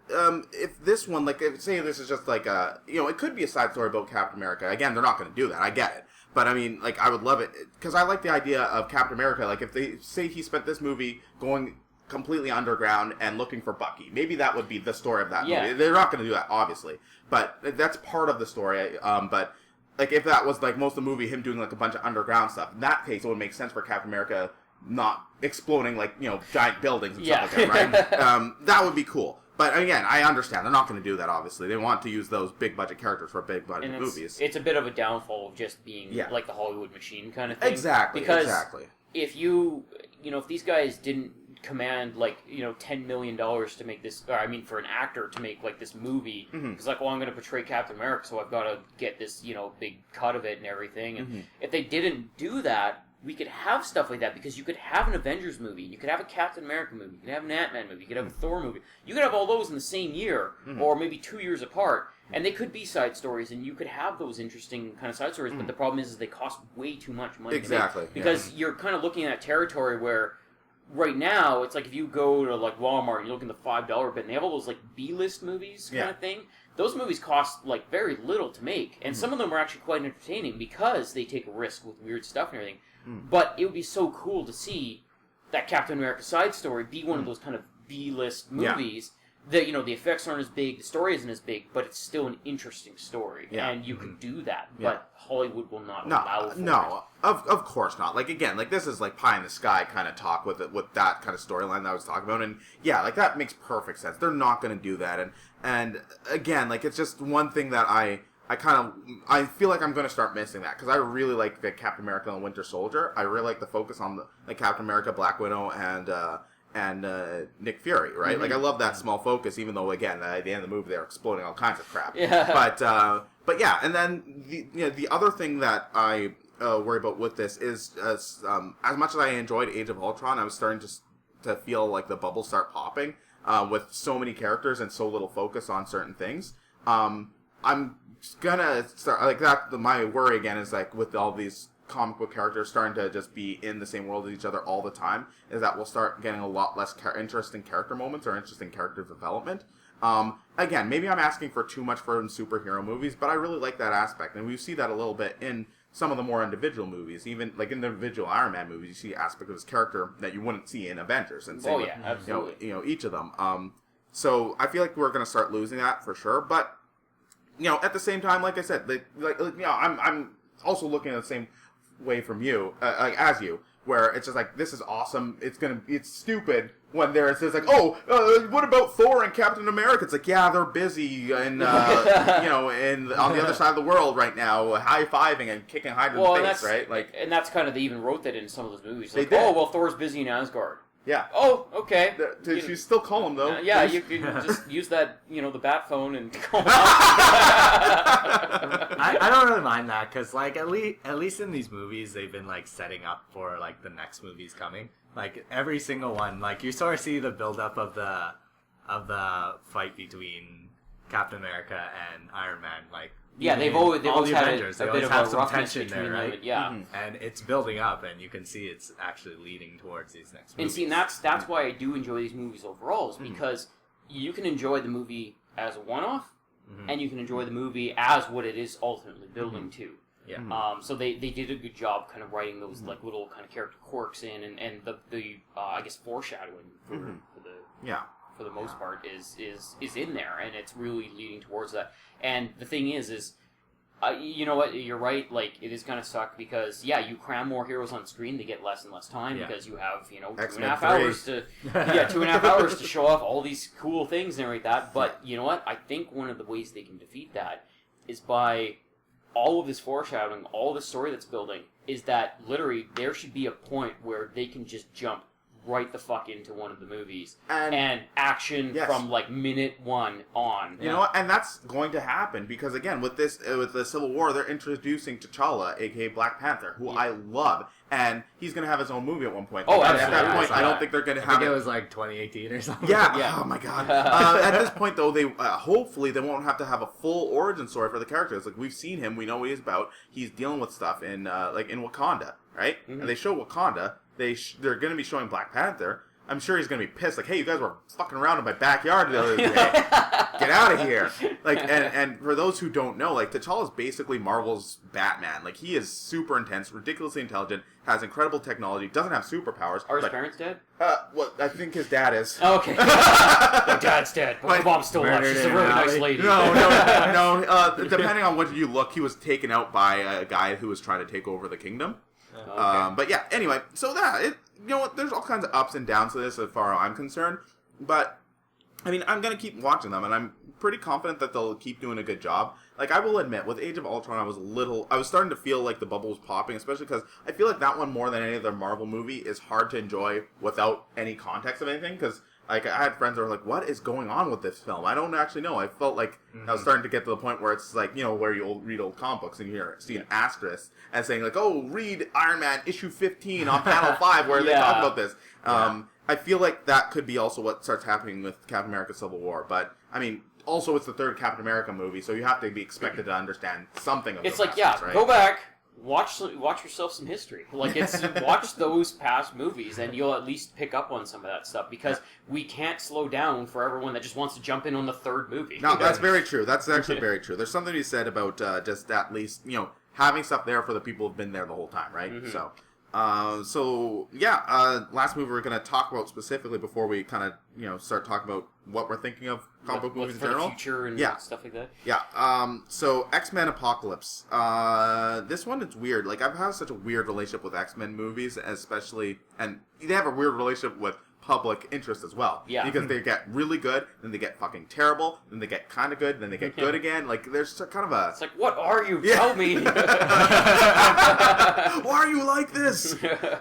if this one, like, say this is just like a, it could be a side story about Captain America. Again, they're not going to do that. I get it. But, I mean, like, I would love it, because I like the idea of Captain America. Like, if they say he spent this movie going completely underground and looking for Bucky, maybe that would be the story of that movie. They're not going to do that, obviously. But that's part of the story. But, like, if that was, like, most of the movie, him doing, like, a bunch of underground stuff, in that case, it would make sense for Captain America not exploding like, giant buildings and stuff like that, right? That would be cool. But again, I understand they're not going to do that. Obviously, they want to use those big budget characters for big budget movies. It's a bit of a downfall of just being like the Hollywood machine kind of thing. Exactly. Because if if these guys didn't command $10 million to make this, or I mean for an actor to make like this movie, because I'm going to portray Captain America, so I've got to get this big cut of it and everything. And if they didn't do that, we could have stuff like that, because you could have an Avengers movie, you could have a Captain America movie, you could have an Ant-Man movie, you could have a Thor movie. You could have all those in the same year, or maybe 2 years apart, and they could be side stories, and you could have those interesting kind of side stories, but the problem is they cost way too much money to make, because you're kind of looking at territory where right now, it's like if you go to like Walmart and you look in the $5 bin, and they have all those like B-list movies kind of thing. Those movies cost like very little to make, and some of them are actually quite entertaining because they take a risk with weird stuff and everything. But it would be so cool to see that Captain America side story be one of those kind of B-list movies that, the effects aren't as big, the story isn't as big, but it's still an interesting story. Yeah. And you can do that, but Hollywood will not allow for it. Of course not. Like, again, like, this is like pie in the sky kind of talk with that kind of storyline that I was talking about, and like, that makes perfect sense. They're not going to do that, and again, like, it's just one thing that I feel like I'm going to start missing that, because I really like the Captain America and Winter Soldier. I really like the focus on the Captain America, Black Widow, and Nick Fury, right? Like, I love that small focus, even though, again, at the end of the movie, they're exploding all kinds of crap. But yeah, and then the other thing that I worry about with this is, as much as I enjoyed Age of Ultron, I was starting to feel like the bubbles start popping with so many characters and so little focus on certain things. I'm gonna start like that. My worry again is like with all these comic book characters starting to just be in the same world as each other all the time, is that we'll start getting a lot less interesting character moments or interesting character development. Again, maybe I'm asking for too much for superhero movies, but I really like that aspect, and we see that a little bit in some of the more individual movies. Even like in the individual Iron Man movies, you see aspects of his character that you wouldn't see in Avengers, and same with, absolutely. Each of them. So I feel like we're going to start losing that for sure, but at the same time, like I said, I'm also looking at the same way from you, as you, where it's just like, this is awesome. It's stupid when there's like, what about Thor and Captain America? It's like, yeah, they're busy and and on the other side of the world right now, high-fiving and kicking Hydra in the face, right? Like, and that's kind of, they even wrote that in some of those movies. Like, Thor's busy in Asgard. Yeah. Oh, okay. You still call him though. Yeah, you can just use that, the bat phone and call him. I don't really mind that, because like at least in these movies they've been like setting up for like the next movies coming. Like every single one, like you sort of see the build up of the fight between Captain America and Iron Man, like. Yeah, they've always had Avengers, a bit of have a some tension there, right? Them, yeah. And it's building up, and you can see it's actually leading towards these next movies. And see, that's why I do enjoy these movies overall, is because you can enjoy the movie as a one-off, and you can enjoy the movie as what it is ultimately building to. Yeah. So they did a good job kind of writing those like little kind of character quirks in, and the I guess foreshadowing for the most part is in there, and it's really leading towards that. And the thing is you know what, you're right, like, it is going to suck because, you cram more heroes on screen, they get less and less time because you have, 2.5 hours to 2.5 hours to show off all these cool things and everything like that. But you know what, I think one of the ways they can defeat that is by all of this foreshadowing, all the story that's building, is that literally there should be a point where they can just jump right the fuck into one of the movies and action from like minute one on. You know what? And that's going to happen because again, with the Civil War, they're introducing T'Challa, aka Black Panther, who I love, and he's going to have his own movie at one point. Oh, and at that point, I don't think they're going to have. I think it was like 2018 or something. Yeah. Oh my god. At this point, though, they hopefully they won't have to have a full origin story for the characters. Like, we've seen him, we know what he's about. He's dealing with stuff in like in Wakanda, right? And they show Wakanda. They're going to be showing Black Panther. I'm sure he's going to be pissed. Like, hey, you guys were fucking around in my backyard the other day. Get out of here. Like, and for those who don't know, like, T'Challa's basically Marvel's Batman. Like, he is super intense, ridiculously intelligent, has incredible technology, doesn't have superpowers. Are his parents dead? Well, I think his dad is. Oh, okay. My dad's dead, but my mom's still alive. She's a really nice lady. No. Depending on what you look, he was taken out by a guy who was trying to take over the kingdom. But yeah, anyway, so you know what? There's all kinds of ups and downs to this as far as I'm concerned. But I mean, I'm gonna keep watching them, and I'm pretty confident that they'll keep doing a good job. Like, I will admit, with Age of Ultron, I was starting to feel like the bubble was popping, especially because I feel like that one, more than any other Marvel movie, is hard to enjoy without any context of anything, because, like, I had friends that were like, what is going on with this film? I don't actually know. I felt like I was starting to get to the point where it's like, you know, where you read old comic books and you see an asterisk and saying, like, oh, read Iron Man issue 15 on panel 5 where they talk about this. I feel like that could be also what starts happening with Captain America Civil War, but, I mean, also it's the third Captain America movie, so you have to be expected to understand something of it's those like, aspects, right? Go back, watch yourself some history. Like, it's watch those past movies, and you'll at least pick up on some of that stuff, because we can't slow down for everyone that just wants to jump in on the third movie. No, that's very true. That's actually very true. There's something to be said about just at least, you know, having stuff there for the people who've been there the whole time, right? Last movie we're going to talk about specifically before we kind of, you know, start talking about what we're thinking of comic book movies in general. The future and stuff like that. Yeah. So X-Men Apocalypse. This one is weird. Like, I've had such a weird relationship with X-Men movies, especially, and they have a weird relationship with public interest as well. Yeah. Because they get really good, then they get fucking terrible, then they get kind of good, then they get good again. Like, there's kind of a... It's like, what are you? Tell me! Why are you like this?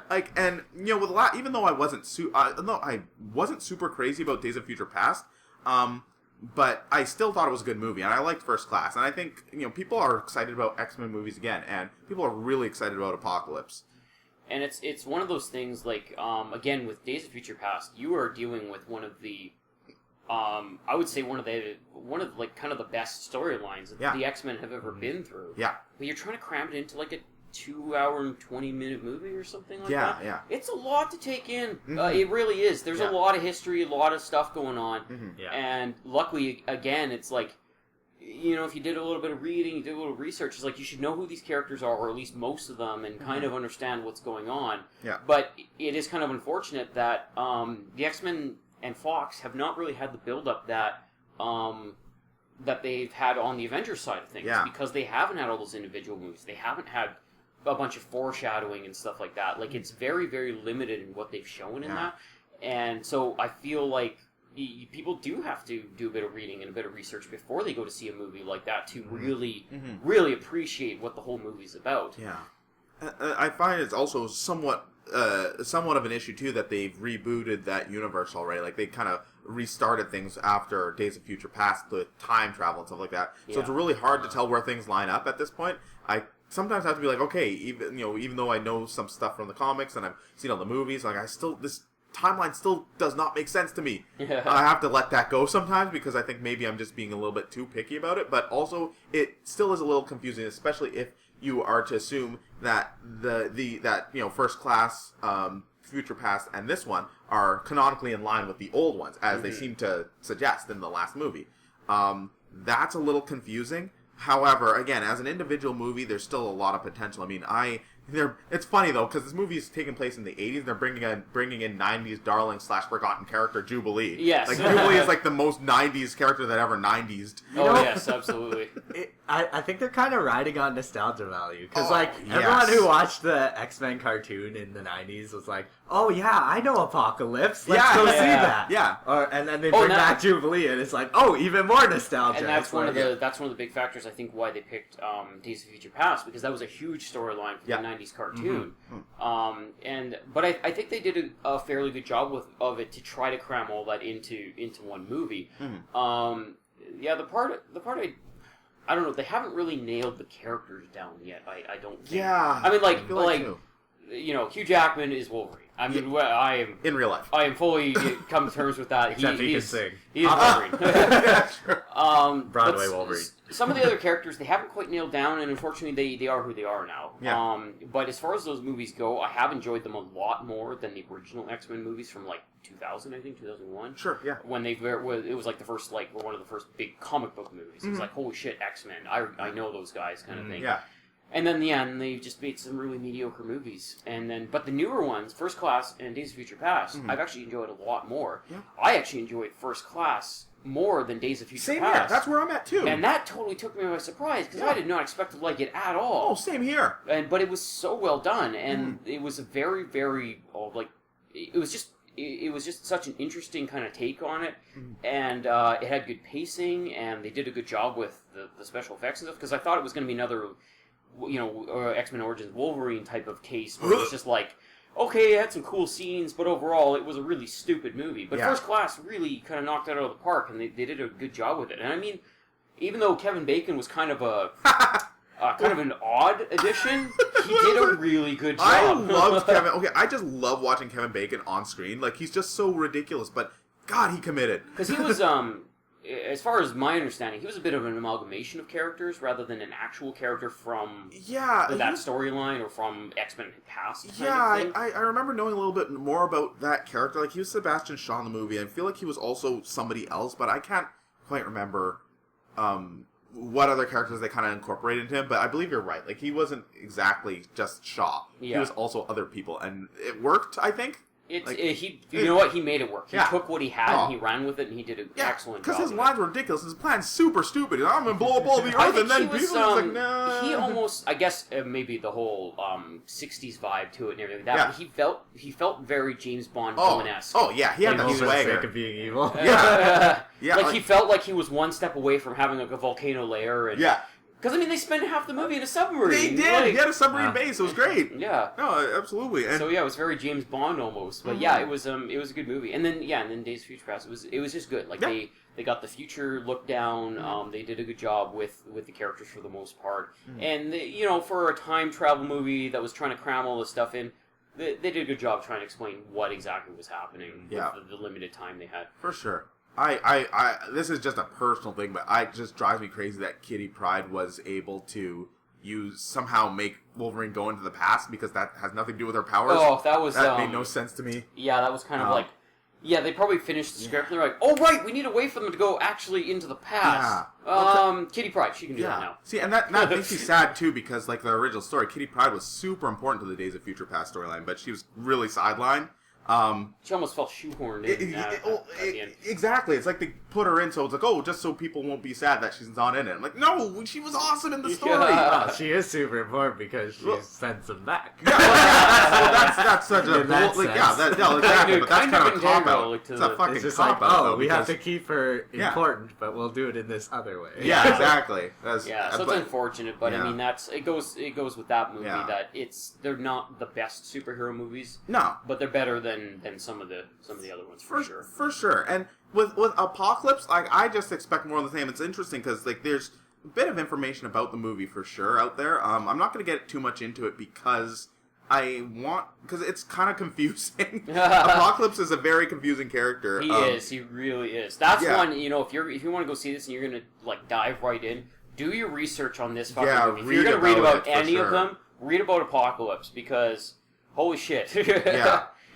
Like, and, you know, even though I wasn't super crazy about Days of Future Past, but I still thought it was a good movie, and I liked First Class. And I think, you know, people are excited about X-Men movies again, and people are really excited about Apocalypse. And it's one of those things, like, again, with Days of Future Past, you are dealing with one of the, I would say one of like, kind of the best storylines that the X-Men have ever been through. Yeah. But you're trying to cram it into, like, a 2-hour and 20-minute movie or something like that. Yeah. It's a lot to take in. It really is. There's a lot of history, a lot of stuff going on. And luckily, again, it's like, you know, if you did a little bit of reading, you did a little research, it's like you should know who these characters are, or at least most of them, and kind of understand what's going on. Yeah. But it is kind of unfortunate that the X-Men and Fox have not really had the build-up that they've had on the Avengers side of things. Yeah. Because they haven't had all those individual movies. They haven't had a bunch of foreshadowing and stuff like that. Like, it's very, very limited in what they've shown in that. And so I feel like people do have to do a bit of reading and a bit of research before they go to see a movie like that to really, really appreciate what the whole movie's about. Yeah. I find it's also somewhat of an issue, too, that they've rebooted that universe already. Like, they kind of restarted things after Days of Future Past, the time travel and stuff like that. So it's really hard to tell where things line up at this point. I sometimes have to be like, okay, even though I know some stuff from the comics and I've seen all the movies, like, this timeline still does not make sense to me. I have to let that go sometimes because I think maybe I'm just being a little bit too picky about it, but also it still is a little confusing, especially if you are to assume that First Class, Future Past, and this one are canonically in line with the old ones, as they seem to suggest in the last movie. That's a little confusing. However, again, as an individual movie, there's still a lot of potential. I mean, it's funny though because this movie is taking place in the 80s. And they're bringing in 90s darling / forgotten character Jubilee. Yes, like Jubilee is like the most 90s character that ever 90s. Yes, absolutely. I think they're kind of riding on nostalgia value because everyone who watched the X-Men cartoon in the 90s was like, oh yeah, I know Apocalypse. Let's go see that. Yeah. And then they bring back Jubilee, and it's like, oh, even more nostalgia. And that's one of the big factors I think why they picked Days of Future Past, because that was a huge storyline for the 90s cartoon. But I think they did a fairly good job of it to try to cram all that into one movie. The part I don't know, they haven't really nailed the characters down yet. I don't think. Yeah. I mean, you know, Hugh Jackman is Wolverine. I mean, I am in real life. I am fully come to terms with that. Except he can sing. He is Wolverine. Yeah, sure. Broadway Wolverine. Some of the other characters they haven't quite nailed down, and unfortunately, they are who they are now. Yeah. But as far as those movies go, I have enjoyed them a lot more than the original X-Men movies from like 2000, I think 2001. Sure. Yeah. When it was like the first one of the first big comic book movies. It was like, holy shit, X-Men! I know those guys, kind of thing. Yeah. And then they just made some really mediocre movies. But the newer ones, First Class and Days of Future Past, I've actually enjoyed a lot more. Yeah. I actually enjoyed First Class more than Days of Future Same Past. here. That's where I'm at too. And that totally took me by surprise because I did not expect to like it at all. Oh, same here. But it was so well done, and it was a very, very it was just such an interesting kind of take on it, and it had good pacing, and they did a good job with the special effects and stuff. Because I thought it was going to be another, X-Men Origins Wolverine type of case where it was just like, okay, it had some cool scenes, but overall it was a really stupid movie. But First Class really kind of knocked it out of the park, and they did a good job with it. And I mean, even though Kevin Bacon was kind of an odd addition, he did a really good job. I loved Kevin. Okay, I just love watching Kevin Bacon on screen. Like, he's just so ridiculous, but God, he committed. Because he was, as far as my understanding, he was a bit of an amalgamation of characters rather than an actual character from that storyline or from X-Men Past. I remember knowing a little bit more about that character. Like, he was Sebastian Shaw in the movie. I feel like he was also somebody else, but I can't quite remember what other characters they kind of incorporated into him. But I believe you're right. Like, he wasn't exactly just Shaw. He was also other people, and it worked, I think. You know what? He made it work. He took what he had and he ran with it, and he did an excellent job. Because his lines were ridiculous. His plan's super stupid. I'm going to blow up all the earth, and then people are like, nah. He almost, I guess, maybe the whole 60s vibe to it and everything like that. But he felt very James Bond villain-esque. Oh, yeah. He had that swagger. Of being evil. He felt like he was one step away from having like a volcano lair. And, because, I mean, they spent half the movie in a submarine. They did. He had a submarine base. It was great. Yeah. No, absolutely. And so, it was very James Bond almost. But, it was a good movie. And then, Days of Future Past, it was just good. Like, they got the future look down. They did a good job with the characters for the most part. And, for a time travel movie that was trying to cram all this stuff in, they did a good job trying to explain what exactly was happening with the limited time they had. For sure. I this is just a personal thing, but it just drives me crazy that Kitty Pryde was able to somehow make Wolverine go into the past because that has nothing to do with her powers. Oh, that made no sense to me. Yeah, that was kind of like, they probably finished the script and they're like, oh right, we need a way for them to go actually into the past. Kitty Pryde, she can do that now. See, and that makes me sad too because like the original story, Kitty Pryde was super important to the Days of Future Past storyline, but she was really sidelined. She almost felt shoehorned in at the end. Exactly. It's like they put her in so it's like, just so people won't be sad that she's not in it. I'm like, no, she was awesome in the story. Well, she is super important because she sends them back. That's such a... exactly. But that's kind of a cop-out. It's a fucking cop-out. We have to keep her important, but we'll do it in this other way. Yeah, exactly. So it's unfortunate, but I mean, it goes with that movie that they're not the best superhero movies. No. But they're better than some of the other ones for sure. For sure. And with Apocalypse, I just expect more of the same. It's interesting because there's a bit of information about the movie for sure out there. I'm not going to get too much into it because it's kind of confusing. Apocalypse is a very confusing character. He really is. That's one, if you want to go see this and you're going to dive right in, do your research on this fucking movie. If you're going to read about any of them, read about Apocalypse because holy shit.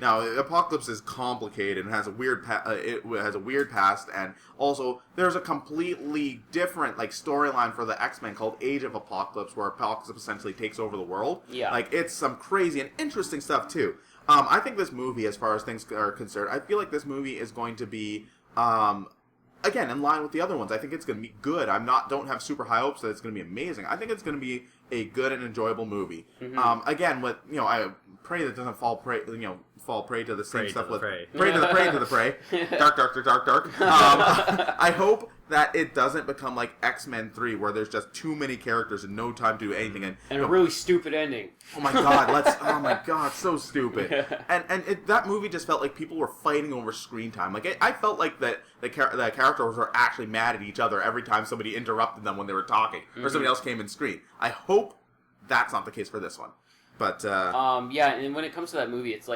Now, Apocalypse is complicated and has a weird past, and also there's a completely different storyline for the X-Men called Age of Apocalypse, where Apocalypse essentially takes over the world. Yeah, it's some crazy and interesting stuff too. I think this movie, as far as things are concerned, I feel like this movie is going to be again in line with the other ones. I think it's going to be good. Don't have super high hopes that it's going to be amazing. I think it's going to be a good and enjoyable movie. Mm-hmm. Again, with I pray that it doesn't fall prey to the same stuff with prey to the prey. Dark. I hope that it doesn't become like X-Men 3, where there's just too many characters and no time to do anything, and a really stupid ending. Oh my god, so stupid. And that movie just felt like people were fighting over screen time. I felt like that the characters were actually mad at each other every time somebody interrupted them when they were talking or somebody else came in screen. I hope that's not the case for this one. But and when it comes to that movie, it's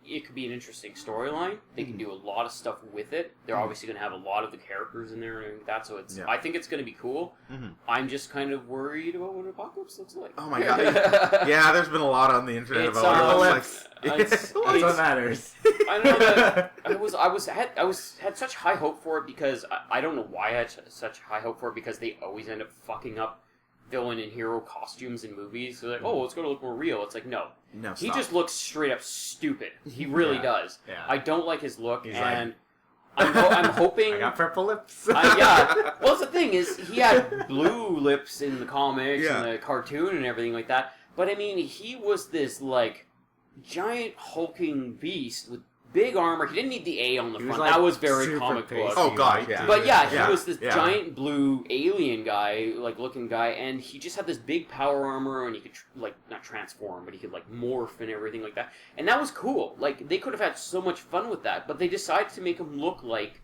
it could be an interesting storyline. They can do a lot of stuff with it. They're obviously going to have a lot of the characters in there and everything like that, so I think it's going to be cool. Mm-hmm. I'm just kind of worried about what Apocalypse looks like. Oh my god. Yeah, there's been a lot on the internet about what it looks like. That's what matters. I know that I had such high hope for it because I don't know why I had such high hope for it because they always end up fucking up villain and hero costumes in movies. So it's going to look more real. It's like, no. He just looks straight up stupid. He really does. Yeah. I don't like his look, I'm hoping. I got purple lips. Yeah. Well, the thing is, he had blue lips in the comics and the cartoon and everything like that. But I mean, he was this like giant hulking beast with big armor. He didn't need the A on the front. That was very comic book. Oh god, yeah. But he was this giant blue alien guy, like looking guy, and he just had this big power armor, and he could not transform, but he could like morph and everything like that. And that was cool. Like they could have had so much fun with that, but they decided to make him look like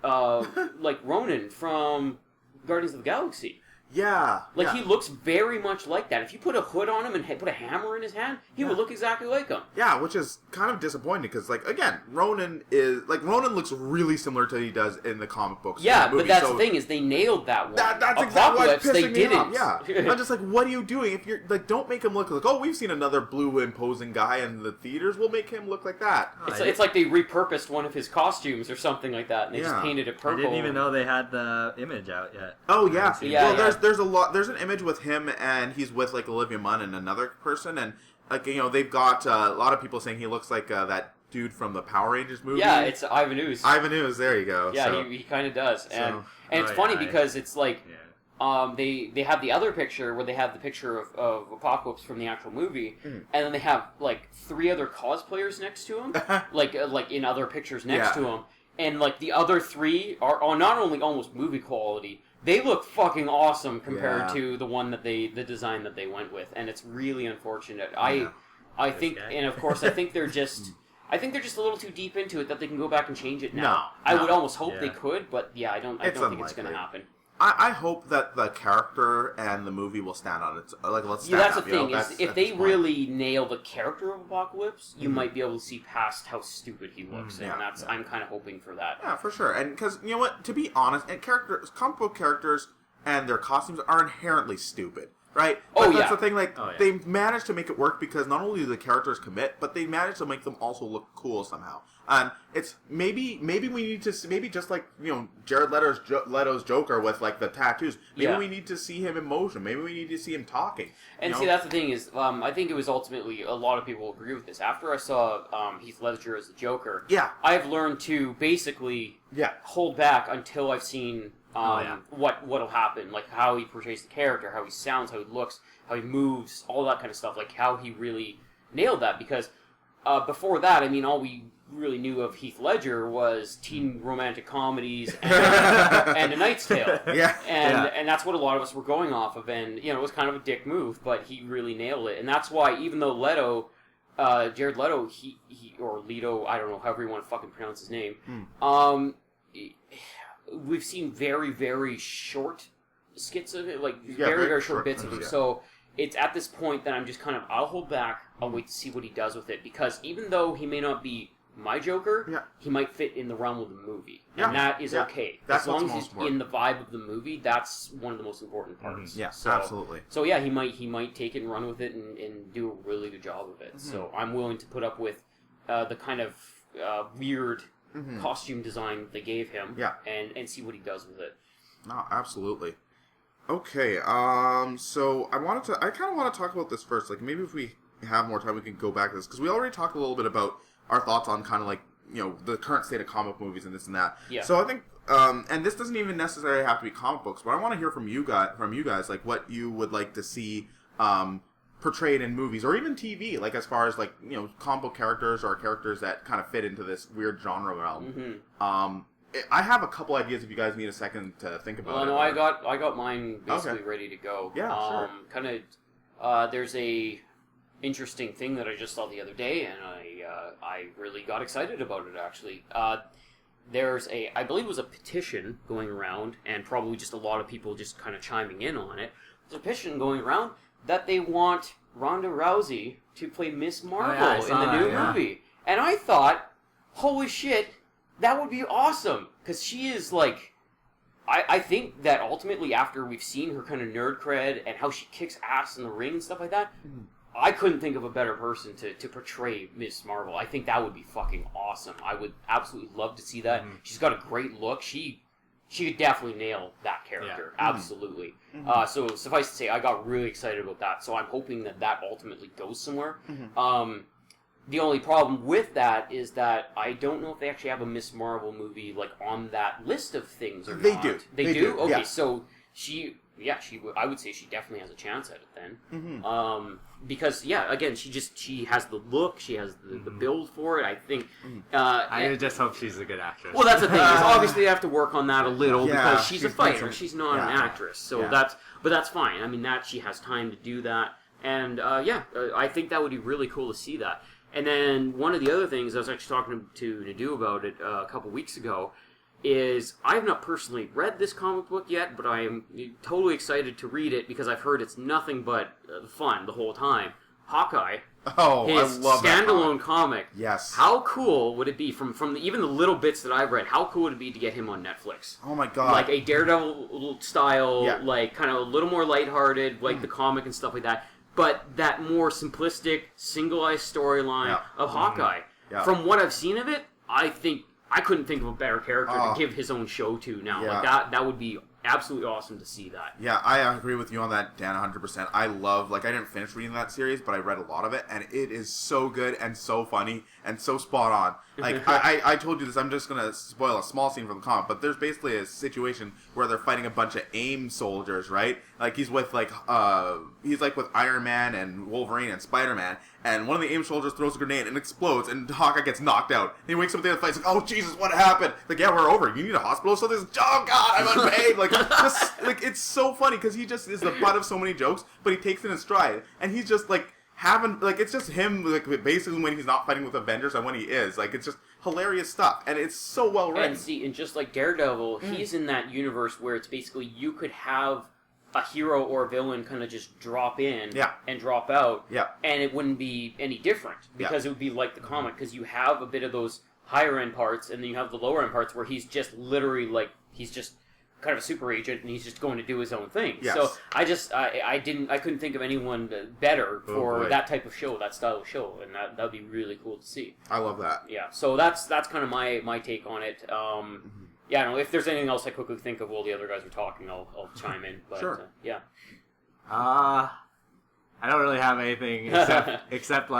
Ronan from Guardians of the Galaxy. Yeah. He looks very much like that. If you put a hood on him and put a hammer in his hand, he would look exactly like him. Yeah, which is kind of disappointing because, again, Ronan looks really similar to what he does in the comic books. Yeah, but that's the thing is they nailed that one. That's exactly what's pissing me off. Yeah. I'm just like, what are you doing? If you're don't make him look like, oh, we've seen another blue imposing guy in the theaters. We'll make him look like that. It's like they repurposed one of his costumes or something like that, and they just painted it purple. I didn't even know they had the image out yet. Oh yeah. Well, there's an image with him and he's with Olivia Munn and another person, and they've got a lot of people saying he looks like that dude from the Power Rangers movie. Yeah, it's Ivan Ooze. Ivan Ooze, there you go. Yeah, he kind of does, and it's funny because it's like they have the other picture where they have the picture of Apocalypse from the actual movie, and then they have 3 other cosplayers next to him, like in other pictures next to him, and the other 3 are not only almost movie quality. They look fucking awesome compared to the design that they went with, and it's really unfortunate. I think, and of course, I think they're just a little too deep into it that they can go back and change it now. I would almost hope they could, but I don't think it's going to happen. I hope that the character and the movie will stand on its let's stand that's up, the thing is if they really nail the character of Apocalypse, you might be able to see past how stupid he looks, and I'm kind of hoping for that. Yeah, for sure. And because you know what, to be honest, comic book characters and their costumes are inherently stupid. Right? That's the thing, they managed to make it work because not only do the characters commit, but they managed to make them also look cool somehow. And it's maybe we need to just like, Jared Leto's Joker with the tattoos. Maybe we need to see him in motion. Maybe we need to see him talking. And see, that's the thing is, I think it was ultimately, a lot of people agree with this. After I saw Heath Ledger as the Joker, I've learned to basically hold back until I've seen what'll happen, like how he portrays the character, how he sounds, how he looks, how he moves, all that kind of stuff, like how he really nailed that, because before that, I mean, all we really knew of Heath Ledger was teen romantic comedies and A Knight's Tale. And that's what a lot of us were going off of, and it was kind of a dick move, but he really nailed it. And that's why, even though Jared Leto, he or Leto, I don't know, however you want to fucking pronounce his name, we've seen very, very short skits of it, very, very short bits of it. So it's at this point that I'm just I'll hold back, I'll wait to see what he does with it, because even though he may not be my Joker, he might fit in the realm of the movie. And that is okay. That's as long as he's in the vibe of the movie, that's one of the most important parts. Yeah, absolutely. So yeah, he might take it and run with it and do a really good job of it. So I'm willing to put up with the kind of weird costume design that they gave him, and see what he does with it. No, absolutely. Okay, so I kind of want to talk about this first. Maybe if we have more time, we can go back to this, because we already talked a little bit about our thoughts on kind of the current state of comic movies and this and that. Yeah. So I think, and this doesn't even necessarily have to be comic books, but I want to hear from you guys, what you would like to see portrayed in movies or even TV, as far as comic book characters or characters that kind of fit into this weird genre realm. I have a couple ideas if you guys need a second to think about it. No, I got mine basically ready to go. Yeah, sure. There's a interesting thing that I just saw the other day, and I really got excited about it, actually. There's I believe it was a petition going around, and probably just a lot of people just kind of chiming in on it. There's a petition going around that they want Ronda Rousey to play Miss Marvel in the new movie. And I thought, holy shit, that would be awesome. Because she is I think that ultimately after we've seen her kind of nerd cred and how she kicks ass in the ring and stuff like that, I couldn't think of a better person to portray Miss Marvel. I think that would be fucking awesome. I would absolutely love to see that. She's got a great look. She could definitely nail that character. Yeah. Absolutely. So suffice to say, I got really excited about that. So I'm hoping that ultimately goes somewhere. The only problem with that is that I don't know if they actually have a Miss Marvel movie like on that list of things or they not. do. They do? Okay, yeah. so I would say she definitely has a chance at it then. Because again, she has the look, she has the build for it. I think. I just hope she's a good actress. Well, that's the thing. Is obviously they have to work on that a little because she's a fighter. Some, she's not an actress, so that's fine. I mean, that she has time to do that, and I think that would be really cool to see that. And then one of the other things I was actually talking to Nadu about it a couple weeks ago is I have not personally read this comic book yet, but I am totally excited to read it because I've heard it's nothing but fun the whole time. Hawkeye. Oh, his I love standalone comic. Yes. How cool would it be from even the little bits that I've read? How cool would it be to get him on Netflix? Oh my god! Like a Daredevil style, like kind of a little more lighthearted, like the comic and stuff like that. But that more simplistic, single-eyed storyline of Hawkeye. Yeah. From what I've seen of it, I think I couldn't think of a better character to give his own show to now. Yeah. Like that would be absolutely awesome to see that. Yeah, I agree with you on that, Dan, 100%. I love, I didn't finish reading that series, but I read a lot of it, and it is so good and so funny and so spot on. I told you this, I'm just going to spoil a small scene from the comic, but there's basically a situation where they're fighting a bunch of AIM soldiers, right? He's with, with Iron Man and Wolverine and Spider-Man, and one of the AIM soldiers throws a grenade and explodes, and Hawkeye gets knocked out. And he wakes up at the end of the fight, he's like, oh, Jesus, what happened? We're over. You need a hospital? So this, oh, God, I'm unpaid. It's so funny, because he just is the butt of so many jokes, but he takes it in stride. And he's just, it's just him, basically when he's not fighting with Avengers and when he is. It's just hilarious stuff. And it's so well written. And just like Daredevil, he's in that universe where it's basically you could have a hero or a villain kind of just drop in and drop out, and it wouldn't be any different because it would be like the comic, because you have a bit of those higher end parts and then you have the lower end parts where he's just literally he's just kind of a super agent and he's just going to do his own thing. Yes. So I couldn't think of anyone better for that type of show, that style of show, and that would be really cool to see. I love that. Yeah, so that's kind of my take on it. Yeah, I don't know. If there's anything else I quickly think of while the other guys are talking, I'll chime in. But, sure. Yeah. I don't really have anything except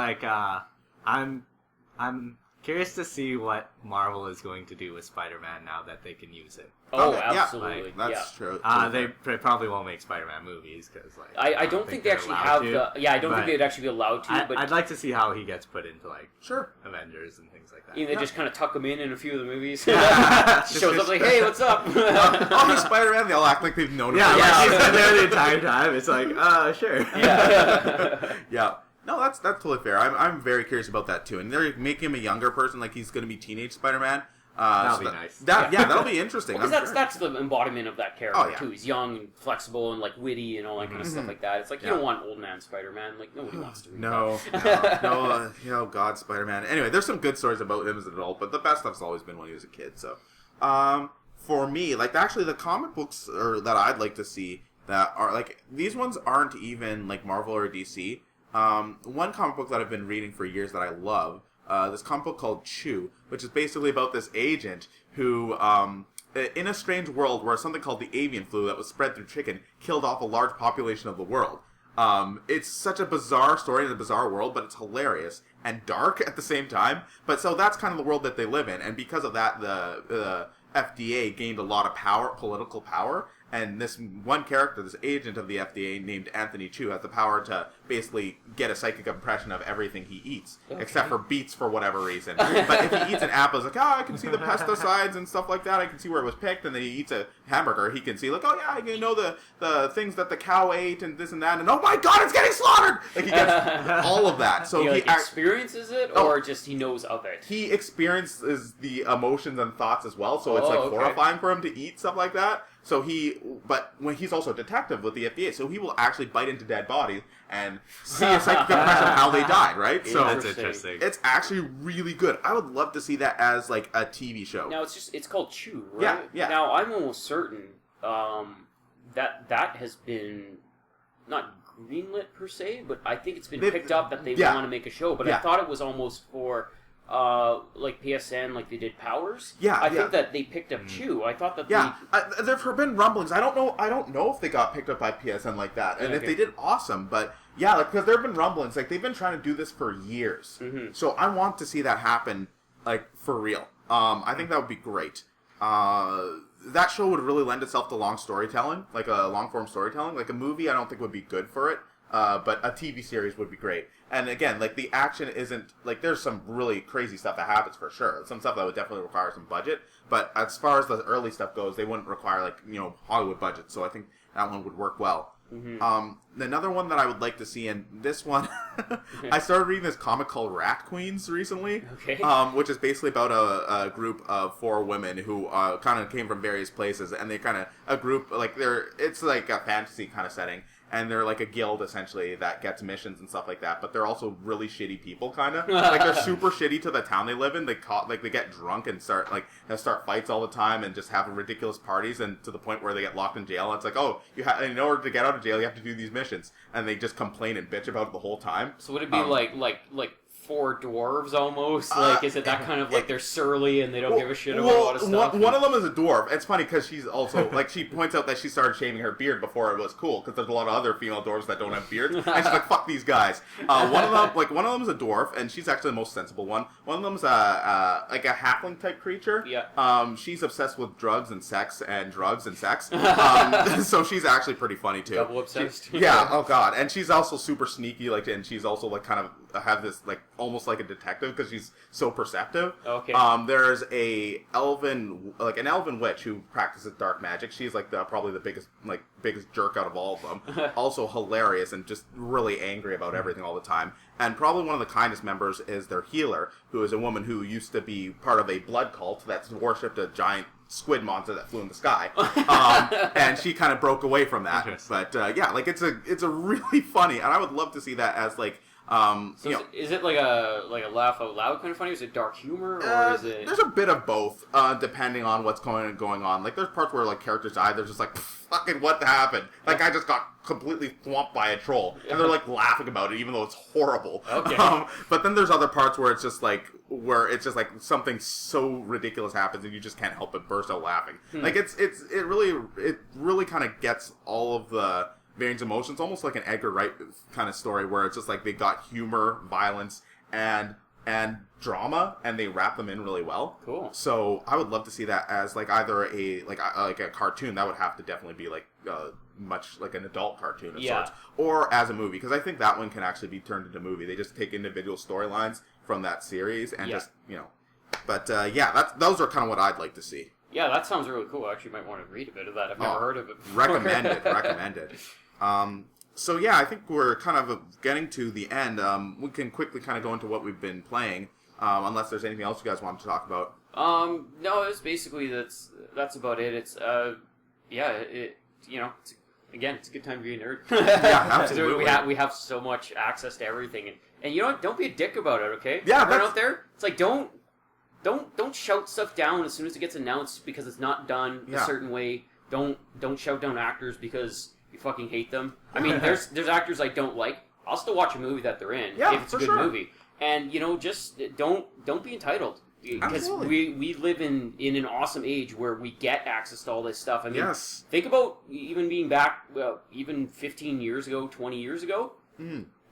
I'm curious to see what Marvel is going to do with Spider-Man now that they can use it. Oh, absolutely. That's true. They probably won't make Spider-Man movies because I don't think they actually have I don't think they'd actually be allowed to. But I'd like to see how he gets put into sure Avengers and things like that. They just kind of tuck him in a few of the movies. Shows up hey, what's up? Oh, he's Spider-Man. They all act like they've known him. He's been there the entire time. It's sure. Yeah. No, that's totally fair. I'm very curious about that too. And they're making him a younger person, he's going to be teenage Spider-Man. That'll be nice. That'll be interesting. Well, that's the embodiment of that character too. He's young and flexible and witty and all that kind of stuff like that. It's you don't want old man Spider-Man. Nobody wants to. No. Oh God, Spider-Man. Anyway, there's some good stories about him as an adult, but the best stuff's always been when he was a kid. So, for me, actually, the comic books that I'd like to see that are these ones aren't even Marvel or DC. One comic book that I've been reading for years that I love, this comic book called Chew, which is basically about this agent who, in a strange world where something called the avian flu that was spread through chicken killed off a large population of the world. It's such a bizarre story in a bizarre world, but it's hilarious and dark at the same time. But so that's kind of the world that they live in, and because of that, the FDA gained a lot of power, political power. And this one character, this agent of the FDA named Anthony Chu, has the power to basically get a psychic impression of everything he eats, except for beets for whatever reason. But if he eats an apple, it's I can see the pesticides and stuff like that. I can see where it was picked. And then he eats a hamburger, he can see I can know the things that the cow ate and this and that. And oh my God, it's getting slaughtered! He gets all of that. So he experiences it, or just he knows of it. He experiences the emotions and thoughts as well. So it's horrifying for him to eat stuff like that. So but when he's also a detective with the FDA, so he will actually bite into dead bodies and see a psychic impression of how they died, right? So that's interesting. It's actually really good. I would love to see that as a TV show. Now it's called Chew, right? Yeah. Now I'm almost certain that has been not greenlit per se, but I think it's been picked up that they want to make a show. But I thought it was almost for like PSN, like they did Powers. Yeah, I think that they picked up too. I thought that there have been rumblings. I don't know if they got picked up by PSN like that, and if they did, awesome. But yeah, like because there have been rumblings. Like they've been trying to do this for years. So I want to see that happen, like for real. I think that would be great. That show would really lend itself to long storytelling, like a long form storytelling. Like a movie, I don't think would be good for it. But a TV series would be great. And again, like the action isn't like there's some really crazy stuff that happens for sure. Some stuff that would definitely require some budget. But as far as the early stuff goes, they wouldn't require like Hollywood budget. So I think that one would work well. Another one that I would like to see, and this one, I started reading this comic called Rat Queens recently, which is basically about a group of 4 women who kind of came from various places, and they kind of a group like it's like a fantasy kind of setting. And they're like a guild, essentially, that gets missions and stuff like that. But they're also really shitty people, kind of. Like, they're super shitty to the town they live in. They get drunk and start fights all the time and just have ridiculous parties. And to the point where they get locked in jail. And it's like, oh, in order to get out of jail, you have to do these missions. And they just complain and bitch about it the whole time. So would it be like 4 dwarves almost? Like, is it that kind of like they're surly and they don't give a shit about a lot of stuff? One of them is a dwarf. It's funny because she's also like she points out that she started shaving her beard before it was cool because there's a lot of other female dwarves that don't have beards, and she's like, "Fuck these guys." One of them is a dwarf, and she's actually the most sensible one. One of them is like a halfling type creature. Yeah. She's obsessed with drugs and sex. So she's actually pretty funny too. Double obsessed. Yeah. Oh god. And she's also super sneaky. And she's also like kind of have this like almost like a detective because she's so perceptive. Okay. There's an elven witch who practices dark magic. She's like probably the biggest jerk out of all of them. Also hilarious and just really angry about everything all the time. And probably one of the kindest members is their healer, who is a woman who used to be part of a blood cult that's worshipped a giant squid monster that flew in the sky. And she kind of broke away from that. But yeah, like it's a really funny, and I would love to see that as like. Is it like a laugh out loud kind of funny? Is it dark humor, or is it? There's a bit of both, depending on what's going on. Like there's parts where like characters die. They're just like, fucking what happened? Like I just got completely swamped by a troll, and they're like laughing about it, even though it's horrible. Okay. But then there's other parts where it's just like something so ridiculous happens, and you just can't help but burst out laughing. Like it really kind of gets all of the various emotions, almost like an Edgar Wright kind of story where it's just like they got humor, violence, and drama, and they wrap them in really well. Cool. So I would love to see that as like either a cartoon. That would have to definitely be like much like an adult cartoon of sorts, or as a movie, because I think that one can actually be turned into a movie. They just take individual storylines from that series and just But those are kind of what I'd like to see. Yeah, that sounds really cool. I actually might want to read a bit of that. I've never heard of it before. Recommended. So yeah, I think we're kind of getting to the end. We can quickly kind of go into what we've been playing, unless there's anything else you guys want to talk about. No, it's basically that's about it. It's it's a good time to be a nerd. Yeah, absolutely. we have so much access to everything, and don't be a dick about it, okay? Yeah, everyone out there, it's like don't shout stuff down as soon as it gets announced because it's not done a certain way. Don't shout down actors because you fucking hate them. I mean, there's actors I don't like. I'll still watch a movie that they're in if it's a good movie. And just don't be entitled. Because we live in an awesome age where we get access to all this stuff. I mean, think about even being back, even 15 years ago, 20 years ago.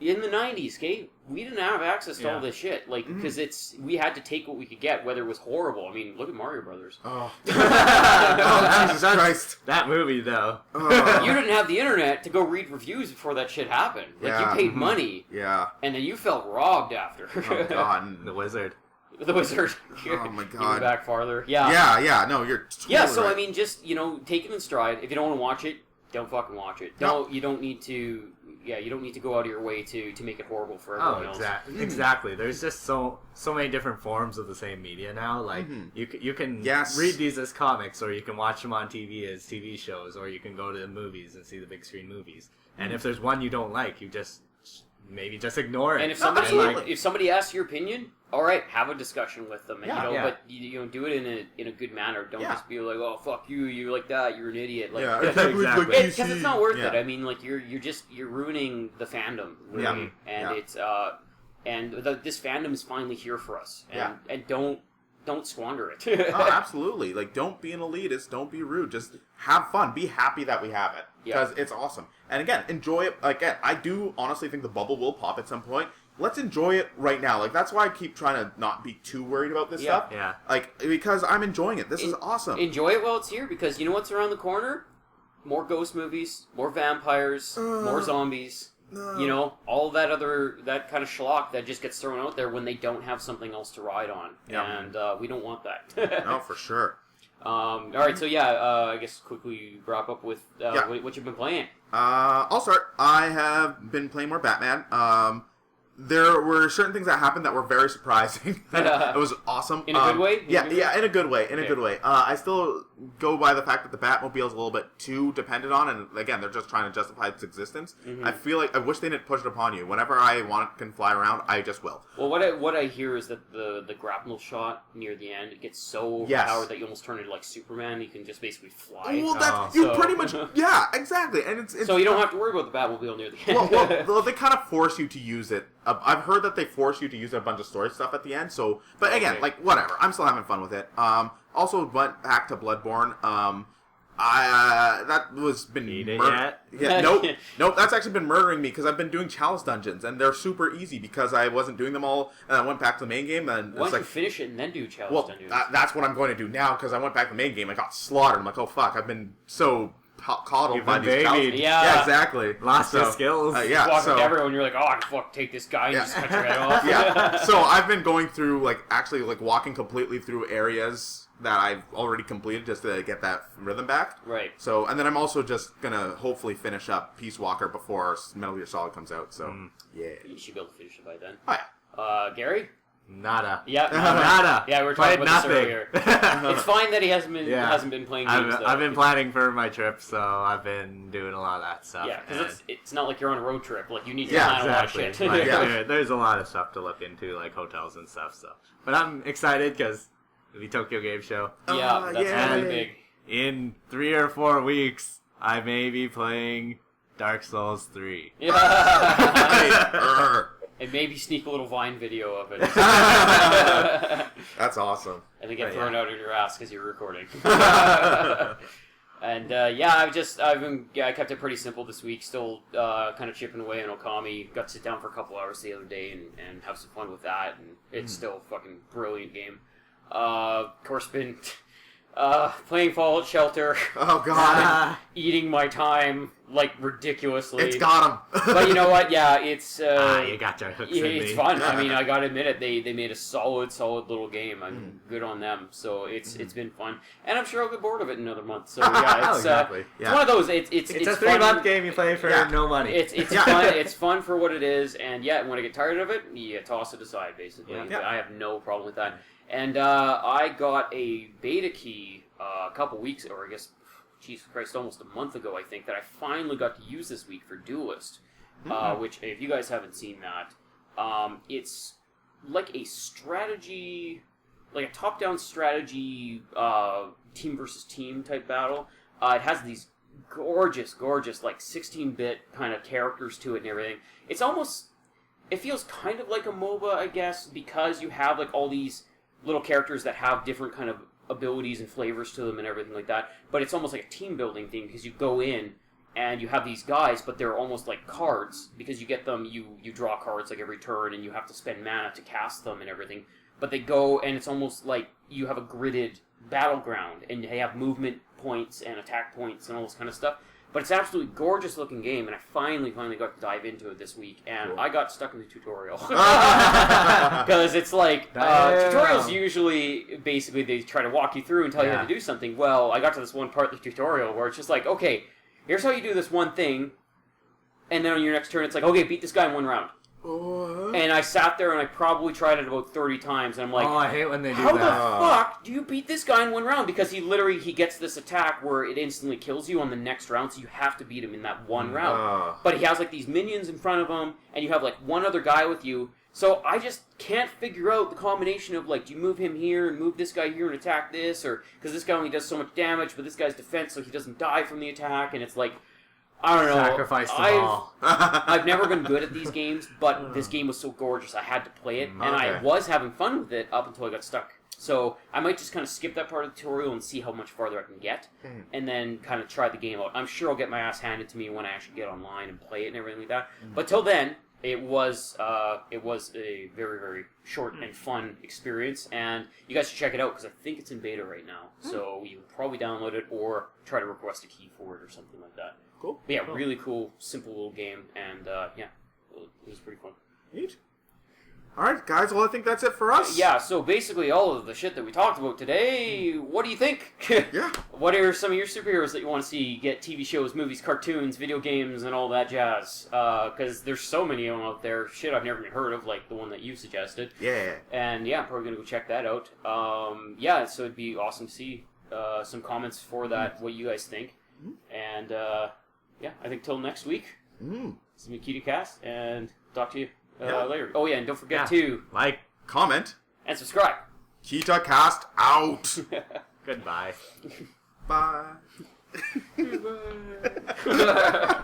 In the 90s, okay, we didn't have access to all this shit, like, because we had to take what we could get, whether it was horrible. I mean, look at Mario Brothers. Oh, Jesus Christ. That movie, though. You didn't have the internet to go read reviews before that shit happened. Like, you paid money. Yeah. And then you felt robbed after. Oh, God. The Wizard. The Wizard. Oh, my God. Even back farther. Yeah. Yeah, no, you're totally Yeah, so, right. I mean, just, take it in stride. If you don't want to watch it, don't fucking watch it. You don't need to... Yeah, you don't need to go out of your way to make it horrible for everyone else. Exactly. There's just so many different forms of the same media now. Like you can read these as comics, or you can watch them on TV as TV shows, or you can go to the movies and see the big screen movies. And if there's one you don't like, you just ignore it. And if somebody asks your opinion, all right, have a discussion with them. And, but you do it in a good manner. Don't just be like, oh, fuck you, you're like that, you're an idiot. Like, exactly. Because it's not worth it. I mean, like you're ruining the fandom, really. And it's this fandom is finally here for us. And don't squander it. Oh, absolutely. Like, don't be an elitist. Don't be rude. Just have fun. Be happy that we have it. Because it's awesome. And again, enjoy it. Again, I do honestly think the bubble will pop at some point. Let's enjoy it right now. Like, that's why I keep trying to not be too worried about this stuff. Yeah. Like, because I'm enjoying it. This is awesome. Enjoy it while it's here, because you know what's around the corner? More ghost movies, more vampires, more zombies. You know, all that kind of schlock that just gets thrown out there when they don't have something else to ride on. And we don't want that. No, for sure. All right, so I guess quickly wrap up with what you've been playing. I'll start. I have been playing more Batman. There were certain things that happened that were very surprising. It was awesome. In a good way? In a good way. In a good way. I still go by the fact that the Batmobile is a little bit too dependent on, and again, they're just trying to justify its existence. I feel like I wish they didn't push it upon you. Whenever I want it can fly around, I just will. Well, what I hear is that the grapnel shot near the end, it gets so overpowered that you almost turn into like Superman. You can just basically fly. Well, pretty much, exactly. And it's so you don't have to worry about the Batmobile near the end. Well, they kind of force you to use it. I've heard that they force you to use a bunch of story stuff at the end. So, but again, like whatever. I'm still having fun with it. Also went back to Bloodborne. That was been nope. That's actually been murdering me because I've been doing chalice dungeons and they're super easy because I wasn't doing them all. And I went back to the main game. And why don't you finish it and then do chalice dungeons? That's what I'm going to do now because I went back to the main game. I got slaughtered. I'm like, oh fuck! I've been so coddled by these chalices. Yeah, exactly. Lost your skills. You walk up to everyone, you're like, oh, fuck, take this guy and just cut your head off. So I've been going through, actually walking completely through areas that I've already completed just to get that rhythm back. Right. So, and then I'm also just going to hopefully finish up Peace Walker before Metal Gear Solid comes out. So, yeah. You should be able to finish it by then. Oh, yeah. Gary? Nada. Yeah, nada. Yeah, we were talking about this earlier. It's fine that he hasn't been playing games. I've been planning for my trip, so I've been doing a lot of that stuff. Yeah, because it's not like you're on a road trip. Like you need to plan a lot of shit. There's a lot of stuff to look into, like hotels and stuff. So, but I'm excited because the Tokyo Game Show. Yeah, that's really big. In 3 or 4 weeks, I may be playing Dark Souls 3. Yeah. And maybe sneak a little Vine video of it. That's awesome. And then get thrown out of your ass because you're recording. And I kept it pretty simple this week. Still kind of chipping away on Okami. Got to sit down for a couple hours the other day and have some fun with that. And it's still a fucking brilliant game. Of course, been playing Fallout Shelter. Oh god. Eating my time ridiculously. It's got him. But you know what? Yeah, it's you got your hooks in me. It's fun. I mean, I gotta admit it. They made a solid little game. I'm good on them. So it's been fun, and I'm sure I'll get bored of it in another month. So yeah, it's exactly. It's one of those. It's a 3-month game you play for no money. It's fun. It's fun for what it is, and when I get tired of it, you toss it aside. Basically, I have no problem with that. And I got a beta key a couple weeks, or I guess, Jesus Christ, almost a month ago, I think, that I finally got to use this week for Duelist. Which, if you guys haven't seen that, it's like a strategy, like a top-down strategy team versus team type battle. It has these gorgeous, 16-bit kind of characters to it and everything. It feels kind of like a MOBA, I guess, because you have all these little characters that have different kind of abilities and flavors to them and everything like that, but it's almost like a team building thing because you go in and you have these guys, but they're almost like cards because you get them, you draw cards every turn and you have to spend mana to cast them and everything, but they go and it's almost like you have a gridded battleground and they have movement points and attack points and all this kind of stuff. But it's an absolutely gorgeous looking game, and I finally got to dive into it this week, and I got stuck in the tutorial. Because it's tutorials usually, basically, they try to walk you through and tell you how to do something. Well, I got to this one part of the tutorial where it's just okay, here's how you do this one thing, and then on your next turn it's okay, beat this guy in 1 round. And I sat there and I probably tried it about 30 times and I'm like, oh, I hate when they do how that. How the fuck do you beat this guy in 1 round? Because he gets this attack where it instantly kills you on the next round, so you have to beat him in that 1 round. But he has these minions in front of him and you have one other guy with you. So I just can't figure out the combination of do you move him here and move this guy here and attack this, or because this guy only does so much damage, but this guy's defense so he doesn't die from the attack, and it's I don't know. Sacrifice them all. I've never been good at these games, but this game was so gorgeous I had to play it, and I was having fun with it up until I got stuck. So I might just kind of skip that part of the tutorial and see how much farther I can get, and then kind of try the game out. I'm sure I'll get my ass handed to me when I actually get online and play it and everything like that. But till then, it was a very, very short and fun experience, and you guys should check it out because I think it's in beta right now. So you can probably download it or try to request a key for it or something like that. Cool. But yeah, really cool, simple little game, and yeah, it was pretty fun. Neat. All right, guys. Well, I think that's it for us. Yeah. So basically, all of the shit that we talked about today. What do you think? Yeah. What are some of your superheroes that you want to see get TV shows, movies, cartoons, video games, and all that jazz? Because there's so many of them out there. Shit, I've never even heard of, like the one that you suggested. Yeah. And yeah, I'm probably gonna go check that out. Yeah. So it'd be awesome to see some comments for that. What you guys think? And yeah, I think till next week. This is Makita Cast, and talk to you later. Oh yeah, and don't forget to like, comment, and subscribe. Kita Cast out. Goodbye. Bye. Bye.